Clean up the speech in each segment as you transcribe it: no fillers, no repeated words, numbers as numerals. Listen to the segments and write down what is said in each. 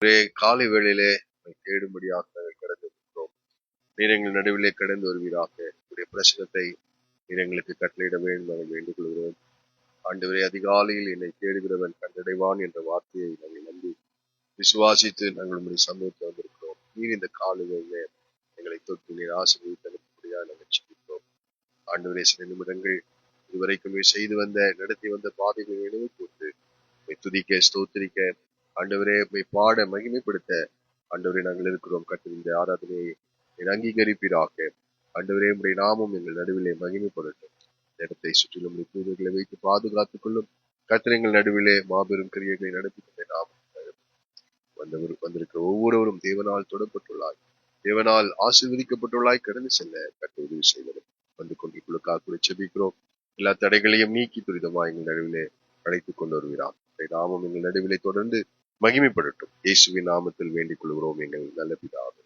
ஒரே காலை வேளையிலே தேடும்படியாக கடந்திருக்கிறோம். நீர் எங்கள் நடுவிலே கடந்து வருவீராக. உடைய பிரச்சனத்தை நீர் எங்களுக்கு கட்டளையிட வேண்டும் என வேண்டிக் கொள்கிறோம். ஆண்டவரே, அதிகாலையில் என்னை தேடுகிறவன் கண்டடைவான் என்ற வார்த்தையை நாங்கள் நம்பி விசுவாசித்து நாங்கள் உங்களுடைய சமூகத்தில் வந்திருக்கிறோம். நீர் இந்த காலையிலே எங்களை தொட்டு நீர் ஆசீர்வதித்து அனுப்பக்கூடியாக நாங்கள் ஜெபிக்கிறோம். ஆண்டவரே, சில நிமிடங்கள் இதுவரைக்கும் செய்து வந்த நடத்தி வந்த பாதைகளை நினைவு கூர்ந்து துதிக்க ஸ்தோத்திரிக்க ஆண்டவரே பாட மகிமைப்படுத்த ஆண்டவரே நாங்கள் இருக்கிறோம். கர்த்தர் இந்த ஆராதனையை அங்கீகரிப்பீராக. ஆண்டவரே, உடைய நாமும் எங்கள் நடுவிலே மகிமைப்படட்டும். இடத்தை சுற்றிலும் தூதர்களை வைத்து பாதுகாத்துக் கொள்ளும். கர்த்தர் எங்கள் நடுவிலே மாபெரும் கிரியைகளை நடத்தி கொண்டே நாம் வந்திருக்கிற ஒவ்வொருவரும் தேவனால் தொடப்பட்டுள்ளாய், தேவனால் ஆசீர்வதிக்கப்பட்டுள்ளாய் கடந்து செல்ல கர்த்தர் உதவி செய்வதும் வந்து கொண்டிருக்குள்ளுக்காக கூட செபிக்கிறோம். எல்லா தடைகளையும் நீக்கி துரிதமாக எங்கள் நடுவிலே அழைத்துக் கொண்டு வருகிறார். நாமும் எங்கள் நடுவிலே தொடர்ந்து மகிமைப்படட்டும். இயேசுவின் நாமத்தில் வேண்டிக் கொள்கிறோம் எங்கள் நல்ல பிதாவே.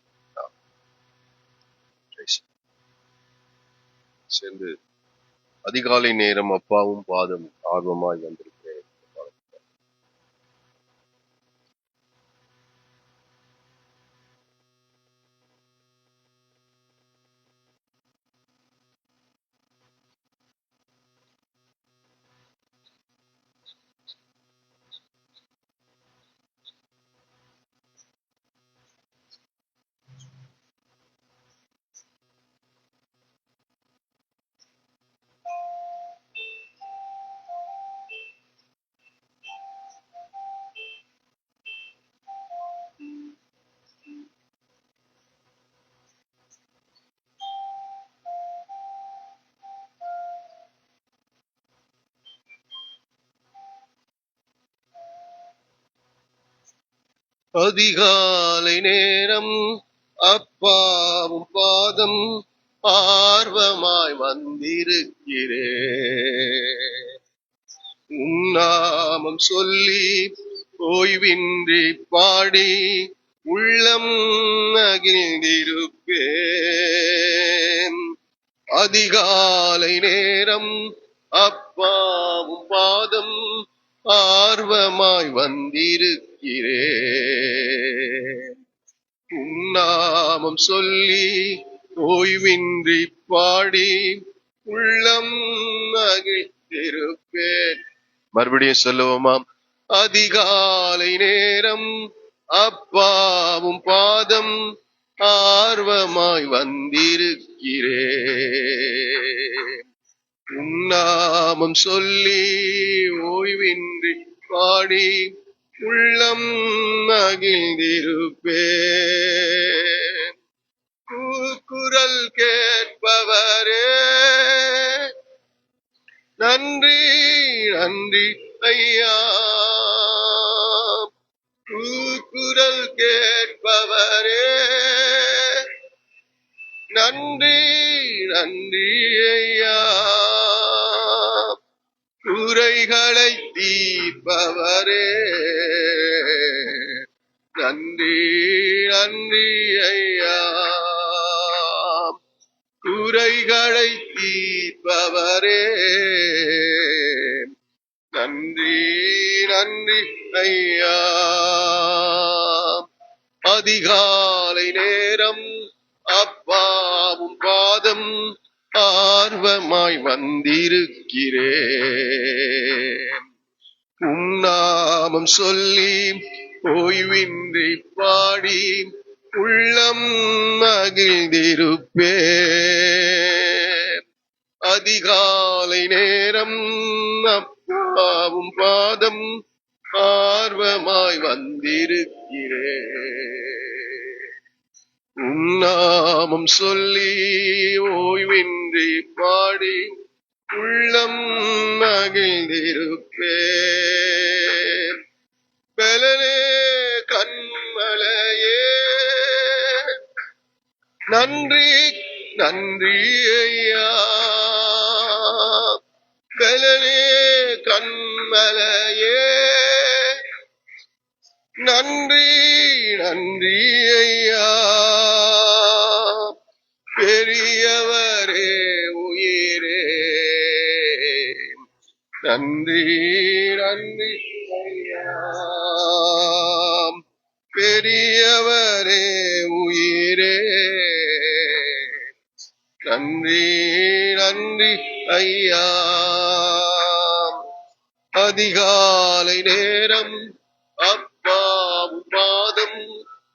சேர்ந்து அதிகாலை நேரம் அப்பாவும் பாதம் ஆர்வமாய் வந்திருக்கிறேன். அதிகாலை நேரம் அப்பாவும் பாதம் ஆர்வமாய் வந்திருக்கிறேன். உன்னாமம் சொல்லி ஓய்வின்றி பாடி உள்ளம் மகிழ்ந்திருப்பேன். அதிகாலை நேரம் அப்பாவும் பாதம் ஆர்வமாய் வந்திருக்கிறேன். உன்னாமம் சொல்லி ஓய்வின்றி பாடி உள்ளம் மகிழ்ந்திருப்பேன். மறுபடியும் சொல்லுவோமாம். அதிகாலை நேரம் அப்பாவும் பாதம் ஆர்வமாய் வந்திருக்கிறேன். உன்னாமம் சொல்லி ஓய்வின்றி பாடி உள்ளம் மகிழ்ந்திருப்பேன். கூக்குரல் கேட்பவரே நன்றி நன்றி ஐயா. கூக்குரல் கேட்பவரே நன்றி நன்றி ஐயா. குறைகளை தீர்ப்பவரே நன்றி நன்றி ஐயா. குறைகளை தீர்ப்பவரே நன்றி நன்றி ஐயா. அதிகாலை நேரம் அப்பாவும் பாதம் ஆர்வமாய் வந்திருக்கிறேன். உன்னாமம் சொல்லி ஓய்வின்றி பாடி உள்ளம் மகிழ்ந்திருப்பேன். அதிகாலை நேரம் அப்பாவும் பாதம் ஆர்வமாய் வந்திருக்கிறேன். உன்னாமம் சொல்லி ஓய்வின்றி பாடி உள்ளம் மகிழ்ந்திருப்பேன். பலனே கண்மலையே நன்றி நன்றி ஐயா. பலனே கண்மலையே நன்றி நன்றி ஐயா. பெரியவரே உயிரே நன்றி நன்றி ஐயா. பெரியவரே உயிரே நன்றி நன்றி ஐயா. அதிகாலை நேரம் அப்பாவும் பாதம்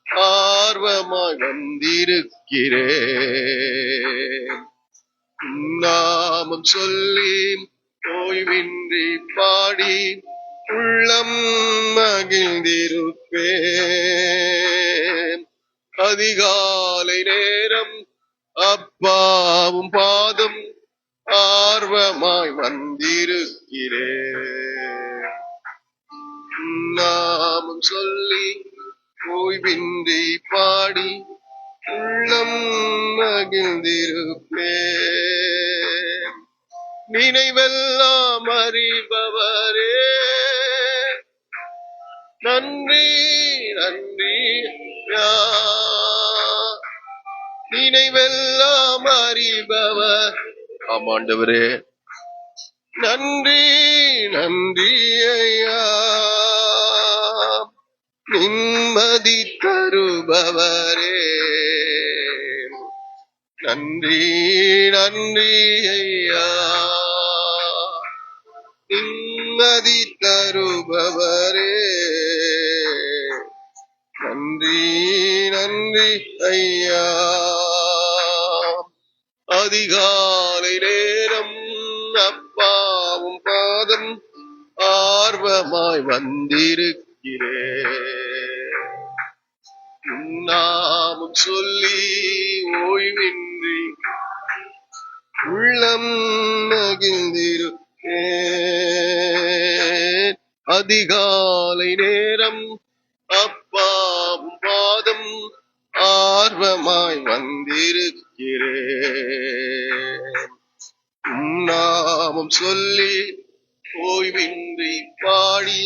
ஆர்வமாய் வந்திருக்கிறேன். நாமம் சொல்லி ஓய்வின்றி பாடி உள்ளம் மகிழ்ந்திருப்பேன். அதிகாலை நேரம் அப்பாவும் பாதம் ஆர்வமாய் வந்திருக்கிறேன். நாமம் சொல்லி ஓய்வின்றி பாடி உள்ளம் மகிழ்ந்திருப்பேன். நினைவெல்லாம் அறிபவரே நன்றி நன்றி. நினைவெல்லாம் அறிபவர் ஆமாண்டவரே நன்றி நன்றி ஐயா. நிம்மதி தருபவரே நன்றி நன்றி ஐயா. நிம்மதி தருபவரே நன்றி நன்றி ஐயா. அதிகாலை நேரம் அப்பாவும் பாதம் ஆர்வமாய் வந்திருக்கிறேன். நாமும் சொல்லி ஓய்வின்றி உள்ளம் மகிழ்ந்திருப்பேன். அதிகாலை நேரம் அப்பாவும் பாதம் ஆர்வமாய் வந்திருக்கிறேன். நாமம் சொல்லி ஓய்வின்றி பாடி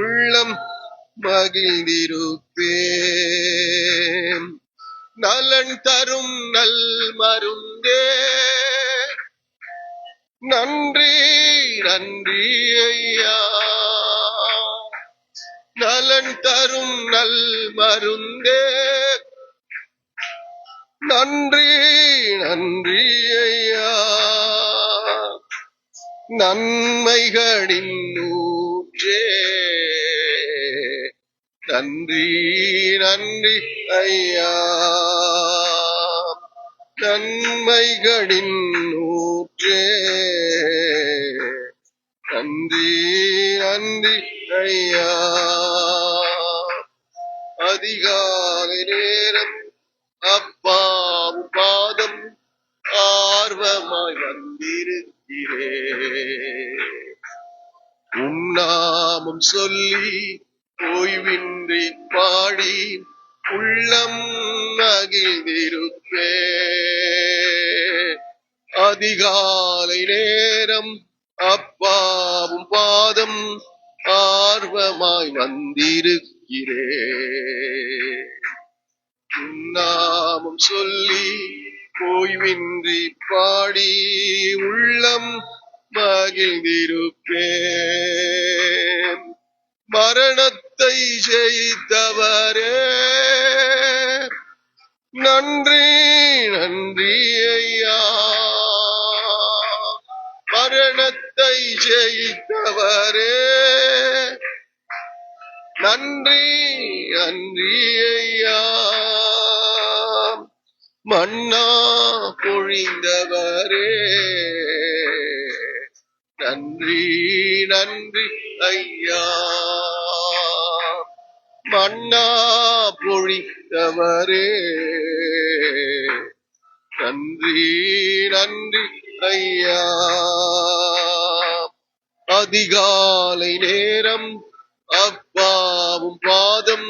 உள்ளம் மகிழ்ந்திருப்பேன். நலன் தரும் நல் மருந்தே நன்றி நன்றி ஐயா. நலன் தரும் நல் மருந்தே நன்றி நன்றி ஐயா. நன்மைகளின் ஊற்றே நன்றி நன்றி ஐயா. நன்மைகளின் ஊற்றே நன்றி நன்றி ஐயா. அதிகாலை நேரம் அப்பாவும் பாதம் ஆர்வமாய் வந்திருக்கிறேன். நாமம் சொல்லி ஓய்வின்றி பாடி உள்ளம் மகிழ்ந்திருப்பேன். அதிகாலை நேரம் அப்பாவும் பாதம் ஆர்வமாய் வந்திருக்கிறேன். நாமம் சொல்லி ஓய்வின்றி பாடி உள்ளம் மகிழ்ந்திருப்பேன். மரணத்தை ஜெயித்தவரே நன்றி நன்றி ஐயா. மரணத்தை ஜெயித்தவரே நன்றி நன்றி ஐயா. மன்னா பொழிந்தவரே நன்றி நன்றி ஐயா. மன்னா பொழிந்தவரே நன்றி நன்றி ஐயா. அதிகாலை நேரம் அப்பாவும் பாதம்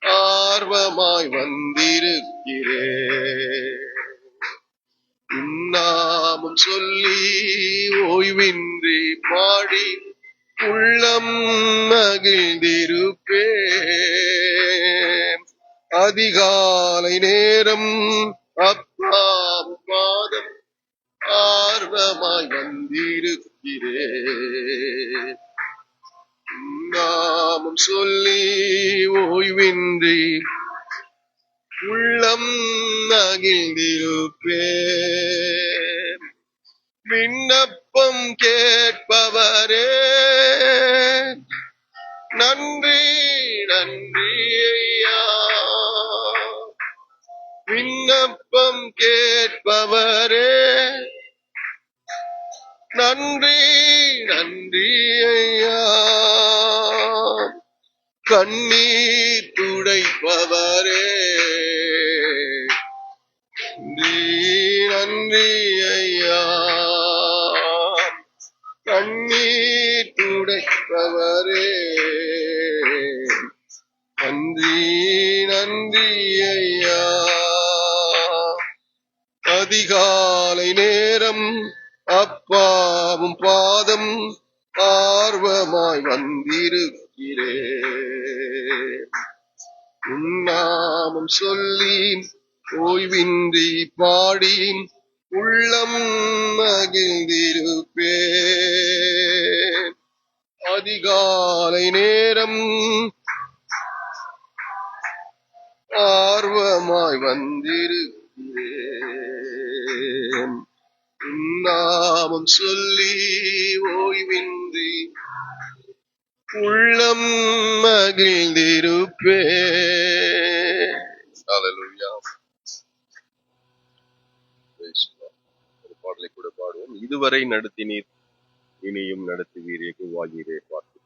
ஆர்வமாய் வந்திருக்கிறேன். நாமம் சொல்லி ஓய்வின்றி பாடி உள்ளம் மகிழ்ந்திருப்பேன். அதிகாலை நேரம் அப்பாவும் பாதம் ஆர்வமாய் வந்திருக்கிறேன். நாமம் சொல்லி ஓய்வின்றி உள்ளம் மகிழ்ந்திருப்பேன். விண்ணப்பம் கேட்பவரே நன்றி நன்றி ஐயா. விண்ணப்பம் கேட்பவரே நன்றி நன்றி ஐயா. கண்ணீர் துடைப்பவரே நன்றி ஐயா. கண்ணீர் துடைப்பவரே நன்றி நன்றி ஐயா. அதிகாலை நேரம் அப்பாவும் பாதம் ஆர்வமாய் வந்திருக்கிறேன். உன்னாமம் சொல்லி ஓய்வின்றி பாடி உள்ளம் மகிழ்ந்திருப்பேன். அதிகாலை நேரம் ஆர்வமாய் வந்திருக்கிறேன். நாமம் சொல்லி ஓய்வின்றி உள்ளம் மகிழ்ந்திருப்பேன். ஹல்லேலூயா. ஒரு பாடலை கூட பாடுவோம். இதுவரை நடத்தினீர் இனியும் நடத்துவீரே வாயிரே பார்த்து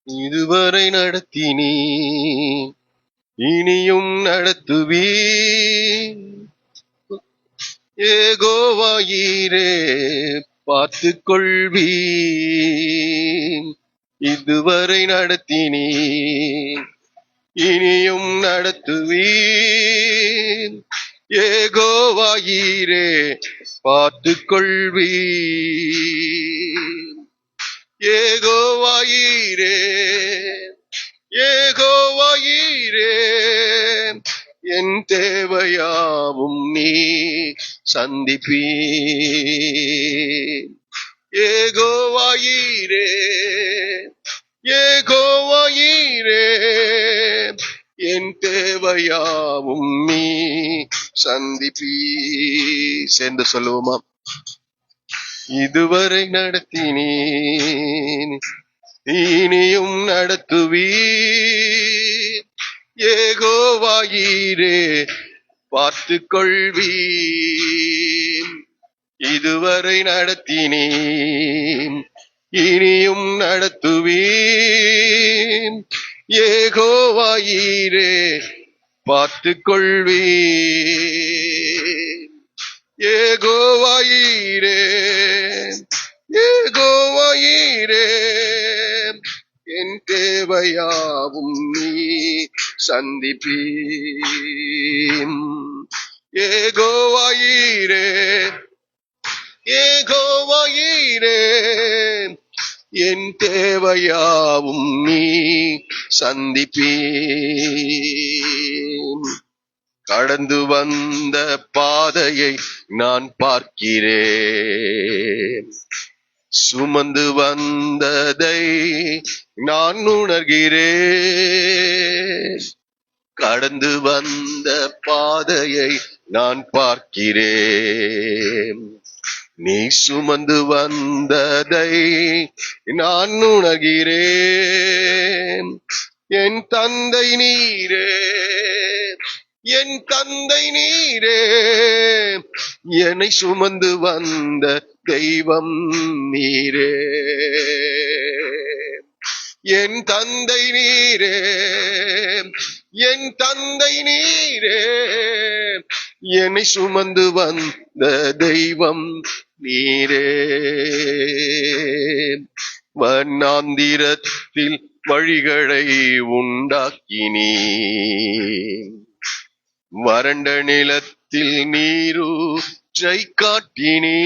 இதுவரை நடத்தினீ இனியும் நடத்துவீ யெகோவாயீரே பார்த்து கொள்வீ. இதுவரை நடத்தினீ இனியும் நடத்துவீ யெகோவாயீரே பார்த்து கொள்வீ. யெகோவாயீரே யெகோவாயீரே என் தேவையாவும் நீ சந்திப்பீ. யெகோவாயீரே யெகோவாயீரே என் தேவையாவும் நீ சந்திப்பீ. சேர்ந்து சொல்லுவோமா? இதுவரை நடத்தினீன் இனியும் நடத்துவீ யெகோவாயீரே பார்த்து கொள்வீ. இதுவரை நடத்தினீன் இனியும் நடத்துவீ யெகோவாயீரே பார்த்து கொள்வீ. யெகோவாயீரே யெகோவாயீரே என் தேவையாவும் நீ சந்திப்பீ. யெகோவாயீரே யெகோவாயீரே என் தேவையாவும் நீ சந்திப்பீ. கடந்து வந்த பாதையை நான் பார்க்கிறேன். சுமந்து வந்ததை நான் உணர்கிறேன். கடந்து வந்த பாதையை நான் பார்க்கிறேன். நீ சுமந்து வந்ததை நான் உணர்கிறேன். என் தந்தை நீரே என் தந்தை நீரே என்னை சுமந்து வந்த தெய்வம் நீரே. என் தந்தை நீரே, என் தந்தை நீரே, என்னை சுமந்து வந்த தெய்வம் நீரே. வண்ணாந்திரத்தில் வழிகளை உண்டாக்கினீ, வறண்ட நிலத்தில் நீரூற்றை காட்டினீ.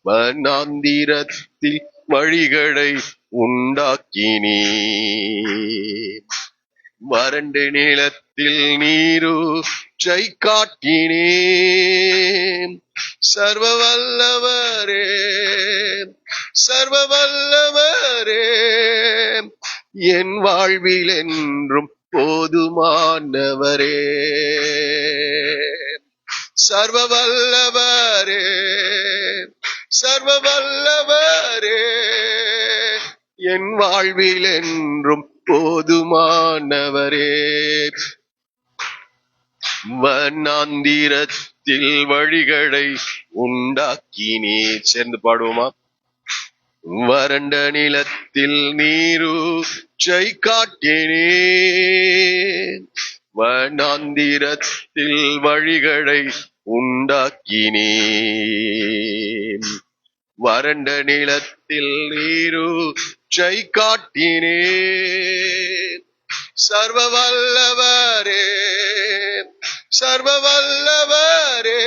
வண்ணாந்திரத்தில் வழிகளை உண்டாக்கினீ, வறண்ட நிலத்தில் நீரூற்றை காட்டினீ. சர்வ வல்லவரே, சர்வ வல்லவரே, என் வாழ்வில் என்றும் போதுமானவரே. சர்வ வல்லவரே, சர்வ வல்லவரே, என் வாழ்வில் என்றும் போதுமானவரே. வண்ணாந்திரத்தில் வழிகளை உண்டாக்கினீ. சேர்ந்து பாடுவோமா? வறண்ட நிலத்தில் நீரூற்றை காட்டினீ, வண்ணாந்திரத்தில் வழிகளை உண்டாக்கினீ. வறண்ட நிலத்தில் நீரூற்றை காட்டினீ. சர்வ வல்லவரே, சர்வ வல்லவரே,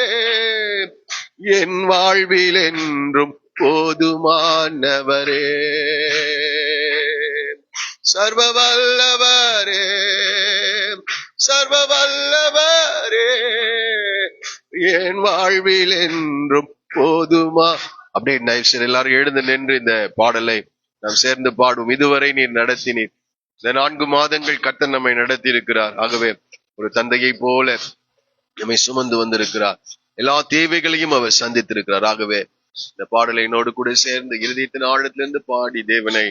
என் வாழ்வில் என்றும் போதுமானவரே. சர்வ வல்லவரே, சர்வ வல்லவரே, என் வாழ்வில் என்றும் போதுமா. அப்படியே தயவுசெய்து எல்லாரும் எழுந்து நின்று இந்த பாடலை நாம் சேர்ந்து பாடுவோம். இதுவரை நீர் நடத்தினீர், இந்த 4 மாதங்கள் கர்த்தர் நம்மை நடத்தி இருக்கிறார். ஆகவே ஒரு தந்தையை போல நம்மை சுமந்து வந்திருக்கிறார். எல்லா தேவைகளையும் அவர் சந்தித்திருக்கிறார். ஆகவே இந்த பாடலை என்னோடு கூட சேர்ந்து இருதயத்தின் ஆழத்திலிருந்து பாடி தேவனை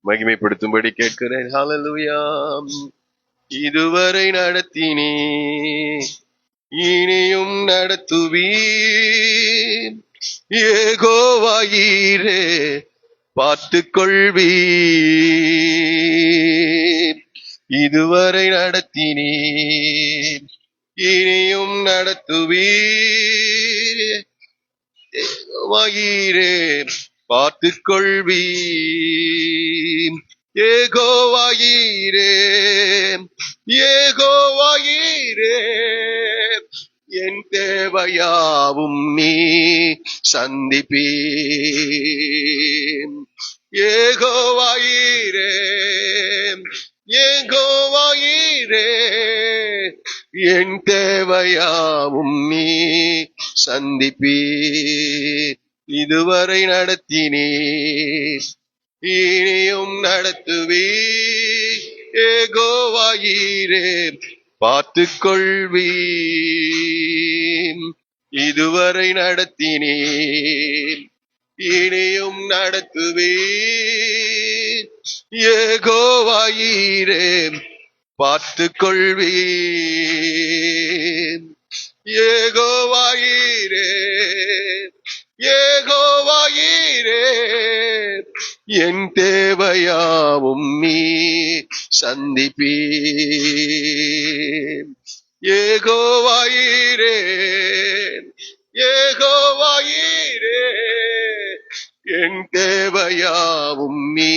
மகிமைப்படுத்தும்படி கேட்கிறேன். ஹல்லேலூயா. இதுவரை நடத்தினீ, இனியும் நடத்துவீர். யெகோவாயீரே பார்த்துக் கொள்வீர். இதுவரை நடத்தினீர், இனியும் நடத்துவீர். யெகோவாயீரே பார்த்துக் கொள்வீர். யெகோவாயீரே, யெகோவாயீரே, என் தேவையாவும் நீ சந்திப்பீர். யெகோவாயீரே, யெகோவாயீரே, என் தேவையாவும் நீ சந்திப்பீர். இதுவரை நடத்தினீர், இனியும் நடத்துவீர். யெகோவாயீரே பார்த்துக் கொள்வீர். இதுவரை நடத்தினீர், இனியும் நடத்துவீர். யெகோவாயீரே பார்த்துக் கொள்வீர். யெகோவாயீரே, யெகோவாயீரே, என் தேவையாவும் நீ சந்திப்பீர். யெகோவாயீரே, யெகோவாயீரே, என் தேவையாவும் நீ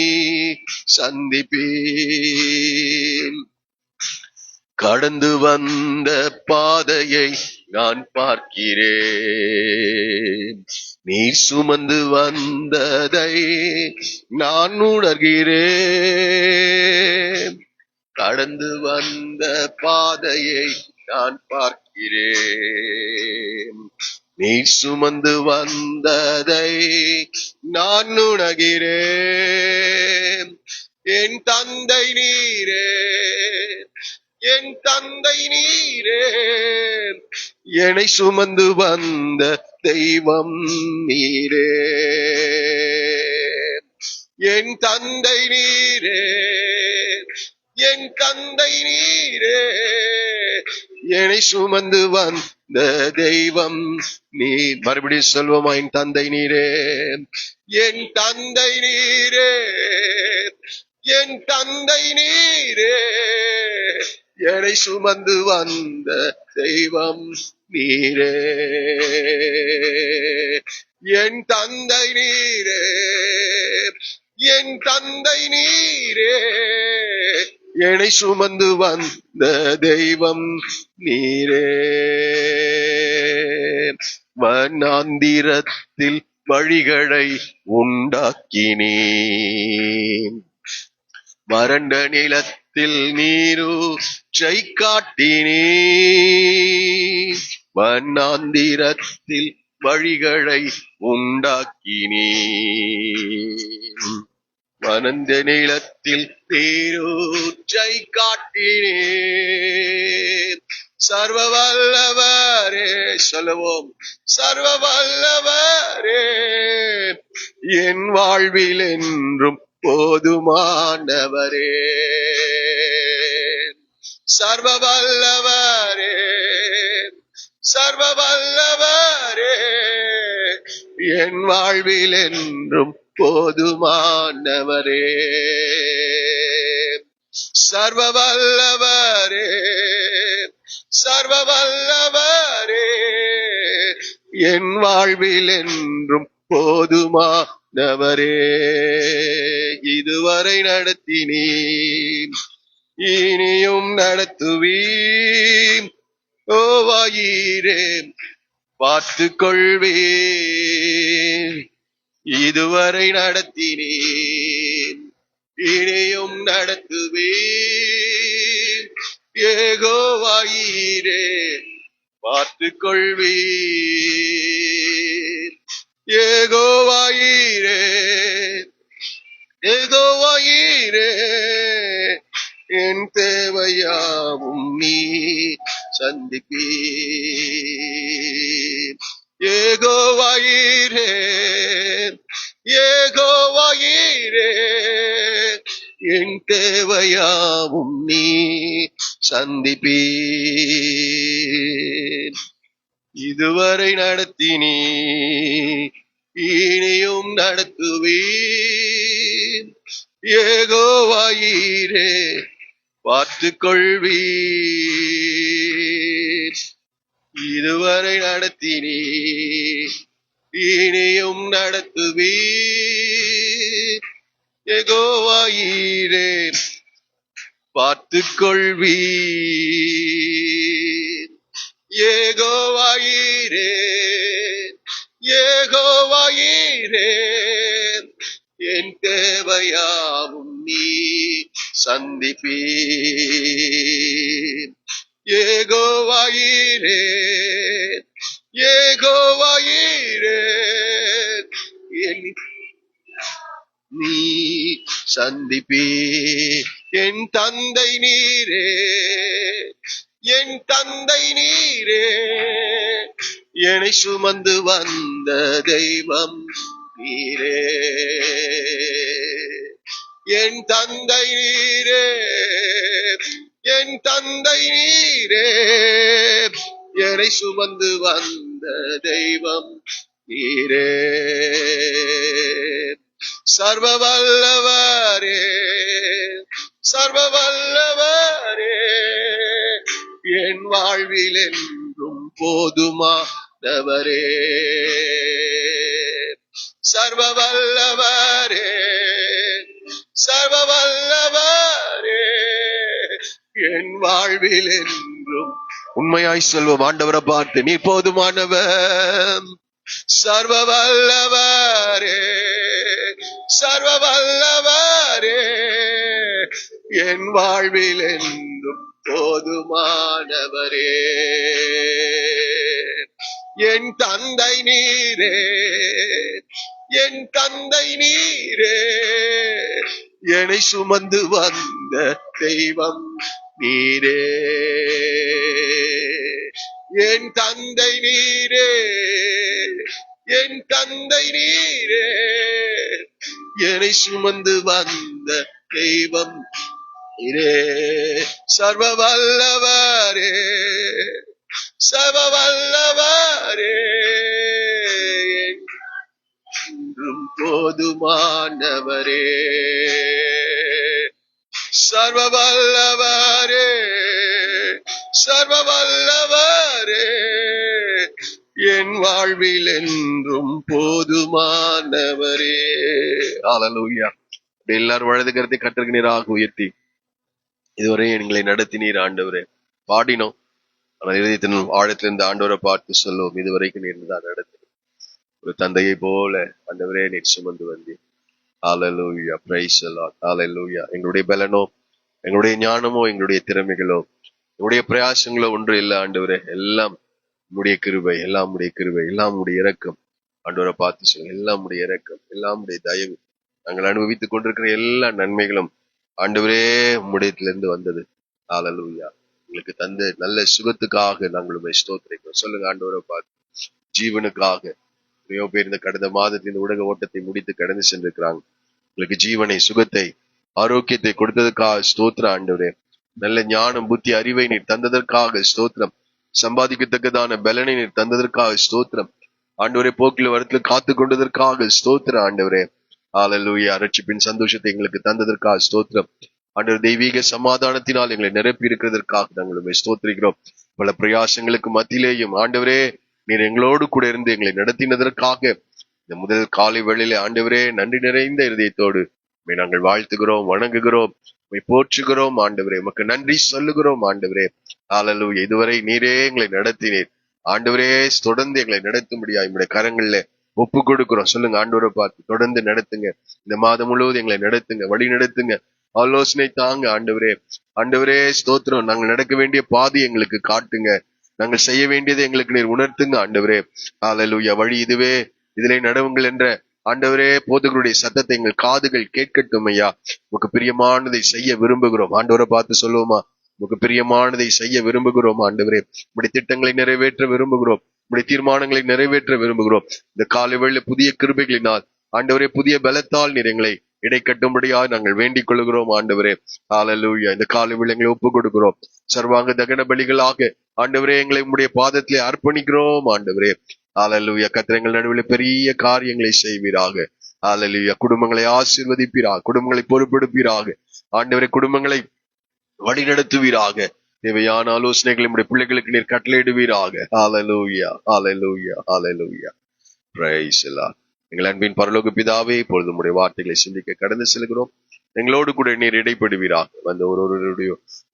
சந்திப்பீர். கடந்து வந்த பாதையை நான் பார்க்கிறேன், நீ சுமந்து வந்ததை நான் உணர்கிறேன். கடந்து வந்த பாதையை நான் பார்க்கிறேன், நீ சுமந்து வந்ததை நான் உணர்கிறேன். என் தந்தை நீரே, என் தந்தை நீரே, என்னை சுமந்து வந்த தெய்வம் நீரே. என் தந்தை நீரே, என் தந்தை நீரே, என்னை சுமந்து வந்த தெய்வம் நீ. மறுபடியும் சொல்வோமா? என் தந்தை நீரே, என் தந்தை நீரே, என் தந்தை நீரே, என்னை சுமந்து வந்த தெய்வம் நீரே, என் தந்தை நீரே, என் தந்தை நீரே, என்னை சுமந்து வந்த தெய்வம் நீரே. வனாந்திரத்தில் வழிகளை உண்டாக்கினீர், வறண்ட நிலத்தில் நீரூற்றை காட்டினீர். வனாந்திரத்தில் வழிகளை உண்டாக்கினீர், வறண்ட நிலத்தில் நீரூற்றை காட்டினீர். சர்வ வல்லவரே, சொல்லுவோம், சர்வ வல்லவரே, என் வாழ்வில் என்றும் போதுமானவரே. சர்வ வல்லவரே, சர்வ வல்லவரே, என் வாழ்வில் என்றும் போதுமானவரே. சர்வ வல்லவரே, சர்வ வல்லவரே, என் வாழ்வில் என்றும் போதுமானவரே. இதுவரை நடத்தினீர், இனியும் நடத்துவீர். ஓவாயிரே, பார்த்து கொள்வீர். இதுவரை நடத்தினீர், இனியும் நடத்துவீர். யெகோவாயிரே, பார்த்து கொள்வீர். யெகோவாயிரே, யெகோவாயிரே, என் தேவையாவும் நீ சந்திப்பீர். யெகோவாயிரே, யெகோவாயிரே, என் தேவையாவும் நீ சந்திப்பீர். இதுவரை நடத்தினீர், இனியும் நடத்துவீர். யெகோவாயிரே, பார்த்து கொள்வீர். இதுவரை நடத்தினீர், இனியும் நடத்துவீர். யெகோவாயிரே, பார்த்து கொள்வீர். யெகோவாயிரே, யெகோவாயிரே, என் தேவையாவும் நீ சந்திப்பீர். யெகோவாயிரே, யெகோவாயிரே, என் நீ சந்திப்பீர். என் தந்தை நீரே, என் தந்தை நீரே, என்னை சுமந்து வந்த தெய்வம் நீரே. என் தந்தை நீரே, என் தந்தை நீரே, என்னை சுமந்து வந்த தெய்வம் நீரே. சர்வ வல்லவரே, சர்வ வல்லவரே, என் வாழ்வில் என்றும் போதுமானவரே. சர்வ வல்லவரே, சர்வ வல்லவரே, என் வாழ்வில் என்றும். உண்மையாய் சொல்வோம், ஆண்டவரை பார்த்து, நீ போதுமானவர். சர்வ வல்லவரே, சர்வ வல்லவரே, என் வாழ்வில் என்றும் போதுமானவரே. என் தந்தை நீரே, என் தந்தை நீரே, என்னை சுமந்து வந்த தெய்வம் நீரே. என் தந்தை நீரே, என் தந்தை நீரே, என்னை சுமந்து வந்த தெய்வம் நீரே. சர்வ வல்லவரே, சர்வ வல்லவரே என்றும் போதுமானவரே, சர்வ வல்லவரே, சர்வ வல்லவரே என் வாழ்வில் என்றும் போதுமானவரே. ஹல்லேலூயா. எல்லாரும் வலது கரத்தை கர்த்தருக்கு நேராக உயர்த்தி இதுவரை எங்களை நடத்தினீர் ஆண்டவரே. பாடினோம், ஆனால் இதயத்தின் ஆழத்திலிருந்து ஆண்டவரை பார்த்து சொல்லுவோம், இதுவரைக்கும் நீர் தான் நடத்தினீர். ஒரு தந்தையை போல ஆண்டவரே நீர் சுமந்து வந்தீர். ஹல்லேலூயா, பிரைஸ் தி லார்ட். ஹல்லேலூயா. எங்களுடைய பலனோ, எங்களுடைய ஞானமோ, எங்களுடைய திறமைகளோ, எங்களுடைய பிரயாசங்களோ ஒன்று இல்லை ஆண்டவரே. எல்லாம் உடைய கிருபை, எல்லாம் உடைய கிருபை, எல்லாம் உடைய இரக்கம். ஆண்டவரை பார்த்து சொல்லுங்க, எல்லாம் உடைய இரக்கம், எல்லாம் உடைய தயவு. நாங்கள் அனுபவித்துக் கொண்டிருக்கிற எல்லா நன்மைகளும் ஆண்டவரே உம்முடையத்திலிருந்து வந்தது. ஹல்லேலூயா. எங்களுக்கு தந்த நல்ல சுகத்துக்காக நாங்கள் உம்மை ஸ்தோத்திரிக்கிறோம். சொல்லுங்க ஆண்டவரை பார்த்து, ஜீவனுக்காக. எத்தனையோ பேர் இந்த கடந்த மாதத்தில் இந்த உலக ஓட்டத்தை முடித்து கடந்து சென்றிருக்கிறாங்க. உங்களுக்கு ஜீவனை, சுகத்தை, ஆரோக்கியத்தை கொடுத்ததற்காக ஸ்தோத்திரம் ஆண்டவரே. நல்ல ஞானம், புத்தி, அறிவை நீர் தந்ததற்காக ஸ்தோத்திரம். சம்பாதிக்கத்தக்கதான பலனை நீர் தந்ததற்காக ஸ்தோத்திரம் ஆண்டவரே. போக்கில் வரத்துல காத்து கொண்டதற்காக ஸ்தோத்திரம் ஆண்டவரே. ஹல்லேலூயா. ரட்சிப்பின் சந்தோஷத்தை எங்களுக்கு தந்ததற்காக ஸ்தோத்திரம் ஆண்டவர். தெய்வீக சமாதானத்தினால் எங்களை நிரப்பி இருக்கிறதற்காக நாங்கள் ஸ்தோத்திரிக்கிறோம். பல பிரயாசங்களுக்கு மத்தியிலேயும் ஆண்டவரே நீர் எங்களோடு கூட இருந்து எங்களை நடத்தினதற்காக இந்த முதல் காலை வேளையிலே ஆண்டவரே நன்றி நிறைந்த இருதயத்தோடு நாங்கள் வாழ்த்துகிறோம், வணங்குகிறோம், போற்றுகிறோம் ஆண்டவரே. உமக்கு நன்றி சொல்லுகிறோம் ஆண்டவரே. ஹல்லேலூயா. இதுவரை நீரே எங்களை நடத்தினீர் ஆண்டவரே. தொடர்ந்து எங்களை நடத்தும்படியா நம்முடைய கரங்கள்ல ஒப்பு கொடுக்கிறோம். சொல்லுங்க ஆண்டவரை பார்த்து, தொடர்ந்து நடத்துங்க. இந்த மாதம் முழுவதும் எங்களை நடத்துங்க, வழி நடத்துங்க, ஆலோசனை தாங்க ஆண்டவரே. ஆண்டவரே ஸ்தோத்திரம். நாங்கள் நடக்க வேண்டிய பாதை எங்களுக்கு காட்டுங்க, நாங்கள் செய்ய வேண்டியதை எங்களுக்கு நீர் உணர்த்துங்க ஆண்டவரே. ஹல்லேலூயா. வழி இதுவே, இதிலே நடவுங்கள் என்ற ஆண்டவரே போதகருடைய சத்தத்தை எங்கள் காதுகள் கேட்கட்டும் ஐயா. உமக்கு பிரியமானதை செய்ய விரும்புகிறோம். ஆண்டவரை பார்த்து சொல்லுவோமா, உமக்கு பிரியமானதை செய்ய விரும்புகிறோம் ஆண்டவரே. உம்முடைய திட்டங்களை நிறைவேற்ற விரும்புகிறோம், உம்முடைய தீர்மானங்களை நிறைவேற்ற விரும்புகிறோம். இந்த காலை வேளையிலே புதிய கிருபைகளினால் ஆண்டவரே, புதிய பலத்தால் நீர் எங்களை இடைக்கட்டும்படியாக நாங்கள் வேண்டிக் கொள்கிறோம் ஆண்டவரே. ஹல்லேலூயா. இந்த காலை வேளையிலே எங்களை ஒப்பு கொடுக்கிறோம். சர்வாங்க தகன பலிகளாக ஆண்டவரே எங்களை உம்முடைய பாதத்திலே அர்ப்பணிக்கிறோம் ஆண்டவரே. ஹல்லேலூயா. கர்த்தர் எங்கள் நடுவில் பெரிய காரியங்களை செய்வீராக. ஹல்லேலூயா. குடும்பங்களை ஆசீர்வதிப்பீராக, குடும்பங்களை பொறுப்பெடுப்பீராக ஆண்டவரே. குடும்பங்களை வழி நடத்துவீராக. தேவையான ஆலோசனைகளை நம்முடைய பிள்ளைகளுக்கு நீர் கட்டளையிடுவீராக. ஹல்லேலூயா, ஹல்லேலூயா, ஹல்லேலூயா. Praise the Lord. எங்கள் அன்பின் பரலோக பிதாவே, இப்பொழுது உம்முடைய வார்த்தைகளை சிந்திக்க கடந்து செல்கிறோம். எங்களோடு கூட நீர் இடைப்படுவீராக. வந்த ஒருவருடைய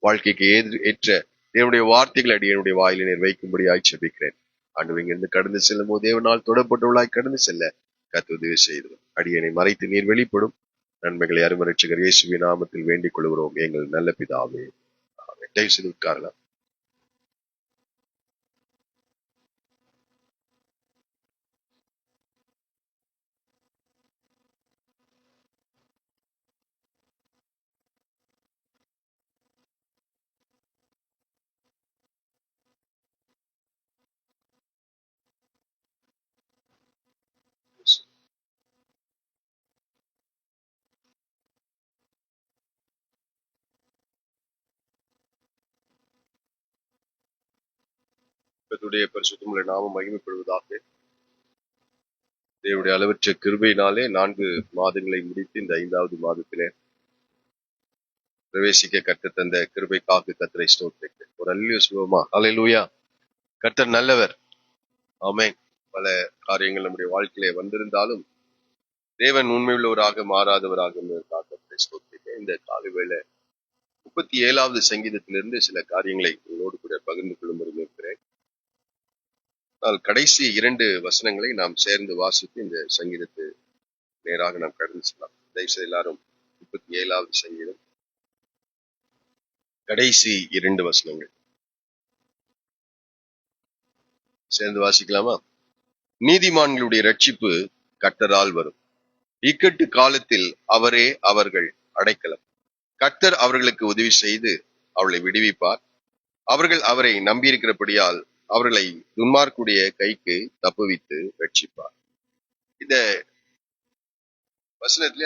வாழ்க்கைக்கு ஏற்ற தேவனுடைய வார்த்தைகள் அடியனுடைய வாயில நீர் வைக்கும்படியாய் ஜெபிக்கிறேன். ஆண்டவரே, இங்கிருந்து கடந்து செல்லும் போது தேவனால் தொடப்பட்டுள்ளாய் கடந்து செல்ல கர்த்தர் உதவி செய்தோம். அடியனை மறைத்து நீர் வெளிப்படும். நன்மைகளை அருமை இரட்சகர் இயேசுவின் நாமத்தில் வேண்டிக் கொள்கிறோம் எங்கள் நல்ல பிதாவே. தயவு செய்து உட்காரலாம். கர்த்தருடைய பரிசுத்தமுள்ள நாமம் மகிமைப்படுவதாக. தேவனுடைய அளவற்ற கிருபையினாலே 4 மாதங்களை முடித்து இந்த 5வது மாதத்திலே பிரவேசிக்க கர்த்தர் தந்த கிருபைக்காக கர்த்தரை ஸ்தோத்திரிக்கிறேன். ஒரு அல்லேலூயா சொல்லுவோமா? ஹல்லேலூயா. கர்த்தர் நல்லவர். ஆமென். பல காரியங்கள் நம்முடைய வாழ்க்கையிலே வந்திருந்தாலும் தேவன் உண்மையுள்ளவராக மாறாதவராக கர்த்தரை ஸ்தோத்திரிக்கிறேன். இந்த காலை வேளை 37வது சங்கீதத்திலிருந்து சில காரியங்களை உங்களோடு கூட பகிர்ந்து கொள்ளும்படி இருக்கிறேன். கடைசி 2 வசனங்களை நாம் சேர்ந்து வாசித்து இந்த சங்கீதத்தை நேராக நாம் கடந்து செல்லலாம். தயவுசெய்து எல்லாரும் 37வது சங்கீதம் கடைசி 2 வசனங்கள் சேர்ந்து வாசிக்கலாமா? நீதிமான்களுடைய ரட்சிப்பு கர்த்தரால் வரும். இக்கட்டு காலத்தில் அவரே அவர்கள் அடைக்கலம். கர்த்தர் அவர்களுக்கு உதவி செய்து அவளை விடுவிப்பார். அவர்கள் அவரை நம்பியிருக்கிறபடியால் அவர்களை துன்மார்க்குடைய கைக்கு தப்புவித்து ரட்சிப்பார். இந்த வசனத்திலே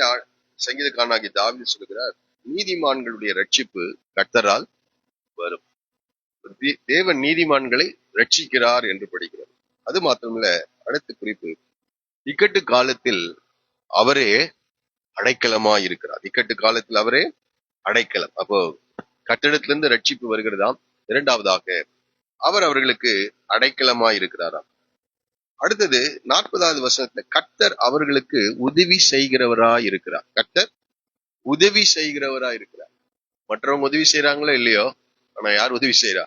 சங்கீதக்காரனாகிய தாவீது சொல்கிறார், நீதிமான்களுடைய ரட்சிப்பு கர்த்தரால் வரும். தேவன் நீதிமான்களை ரட்சிக்கிறார் என்று படிக்கிறோம். அது மாத்திரமல்ல, அடுத்த குறிப்பு, இக்கட்டு காலத்தில் அவரே அடைக்கலமா இருக்கிறார். இக்கட்டு காலத்தில் அவரே அடைக்கலம். அப்போ கட்டிடத்திலிருந்து ரட்சிப்பு வருகிறதாம். இரண்டாவதாக அவர் அவர்களுக்கு அடைக்கலமா இருக்கிறாராம். அடுத்தது 40வது வசனத்துல கர்த்தர் அவர்களுக்கு உதவி செய்கிறவரா இருக்கிறார். கர்த்தர் உதவி செய்கிறவரா இருக்கிறார். மற்றவங்க உதவி செய்யறாங்களோ இல்லையோ, ஆனா யார் உதவி செய்யறா?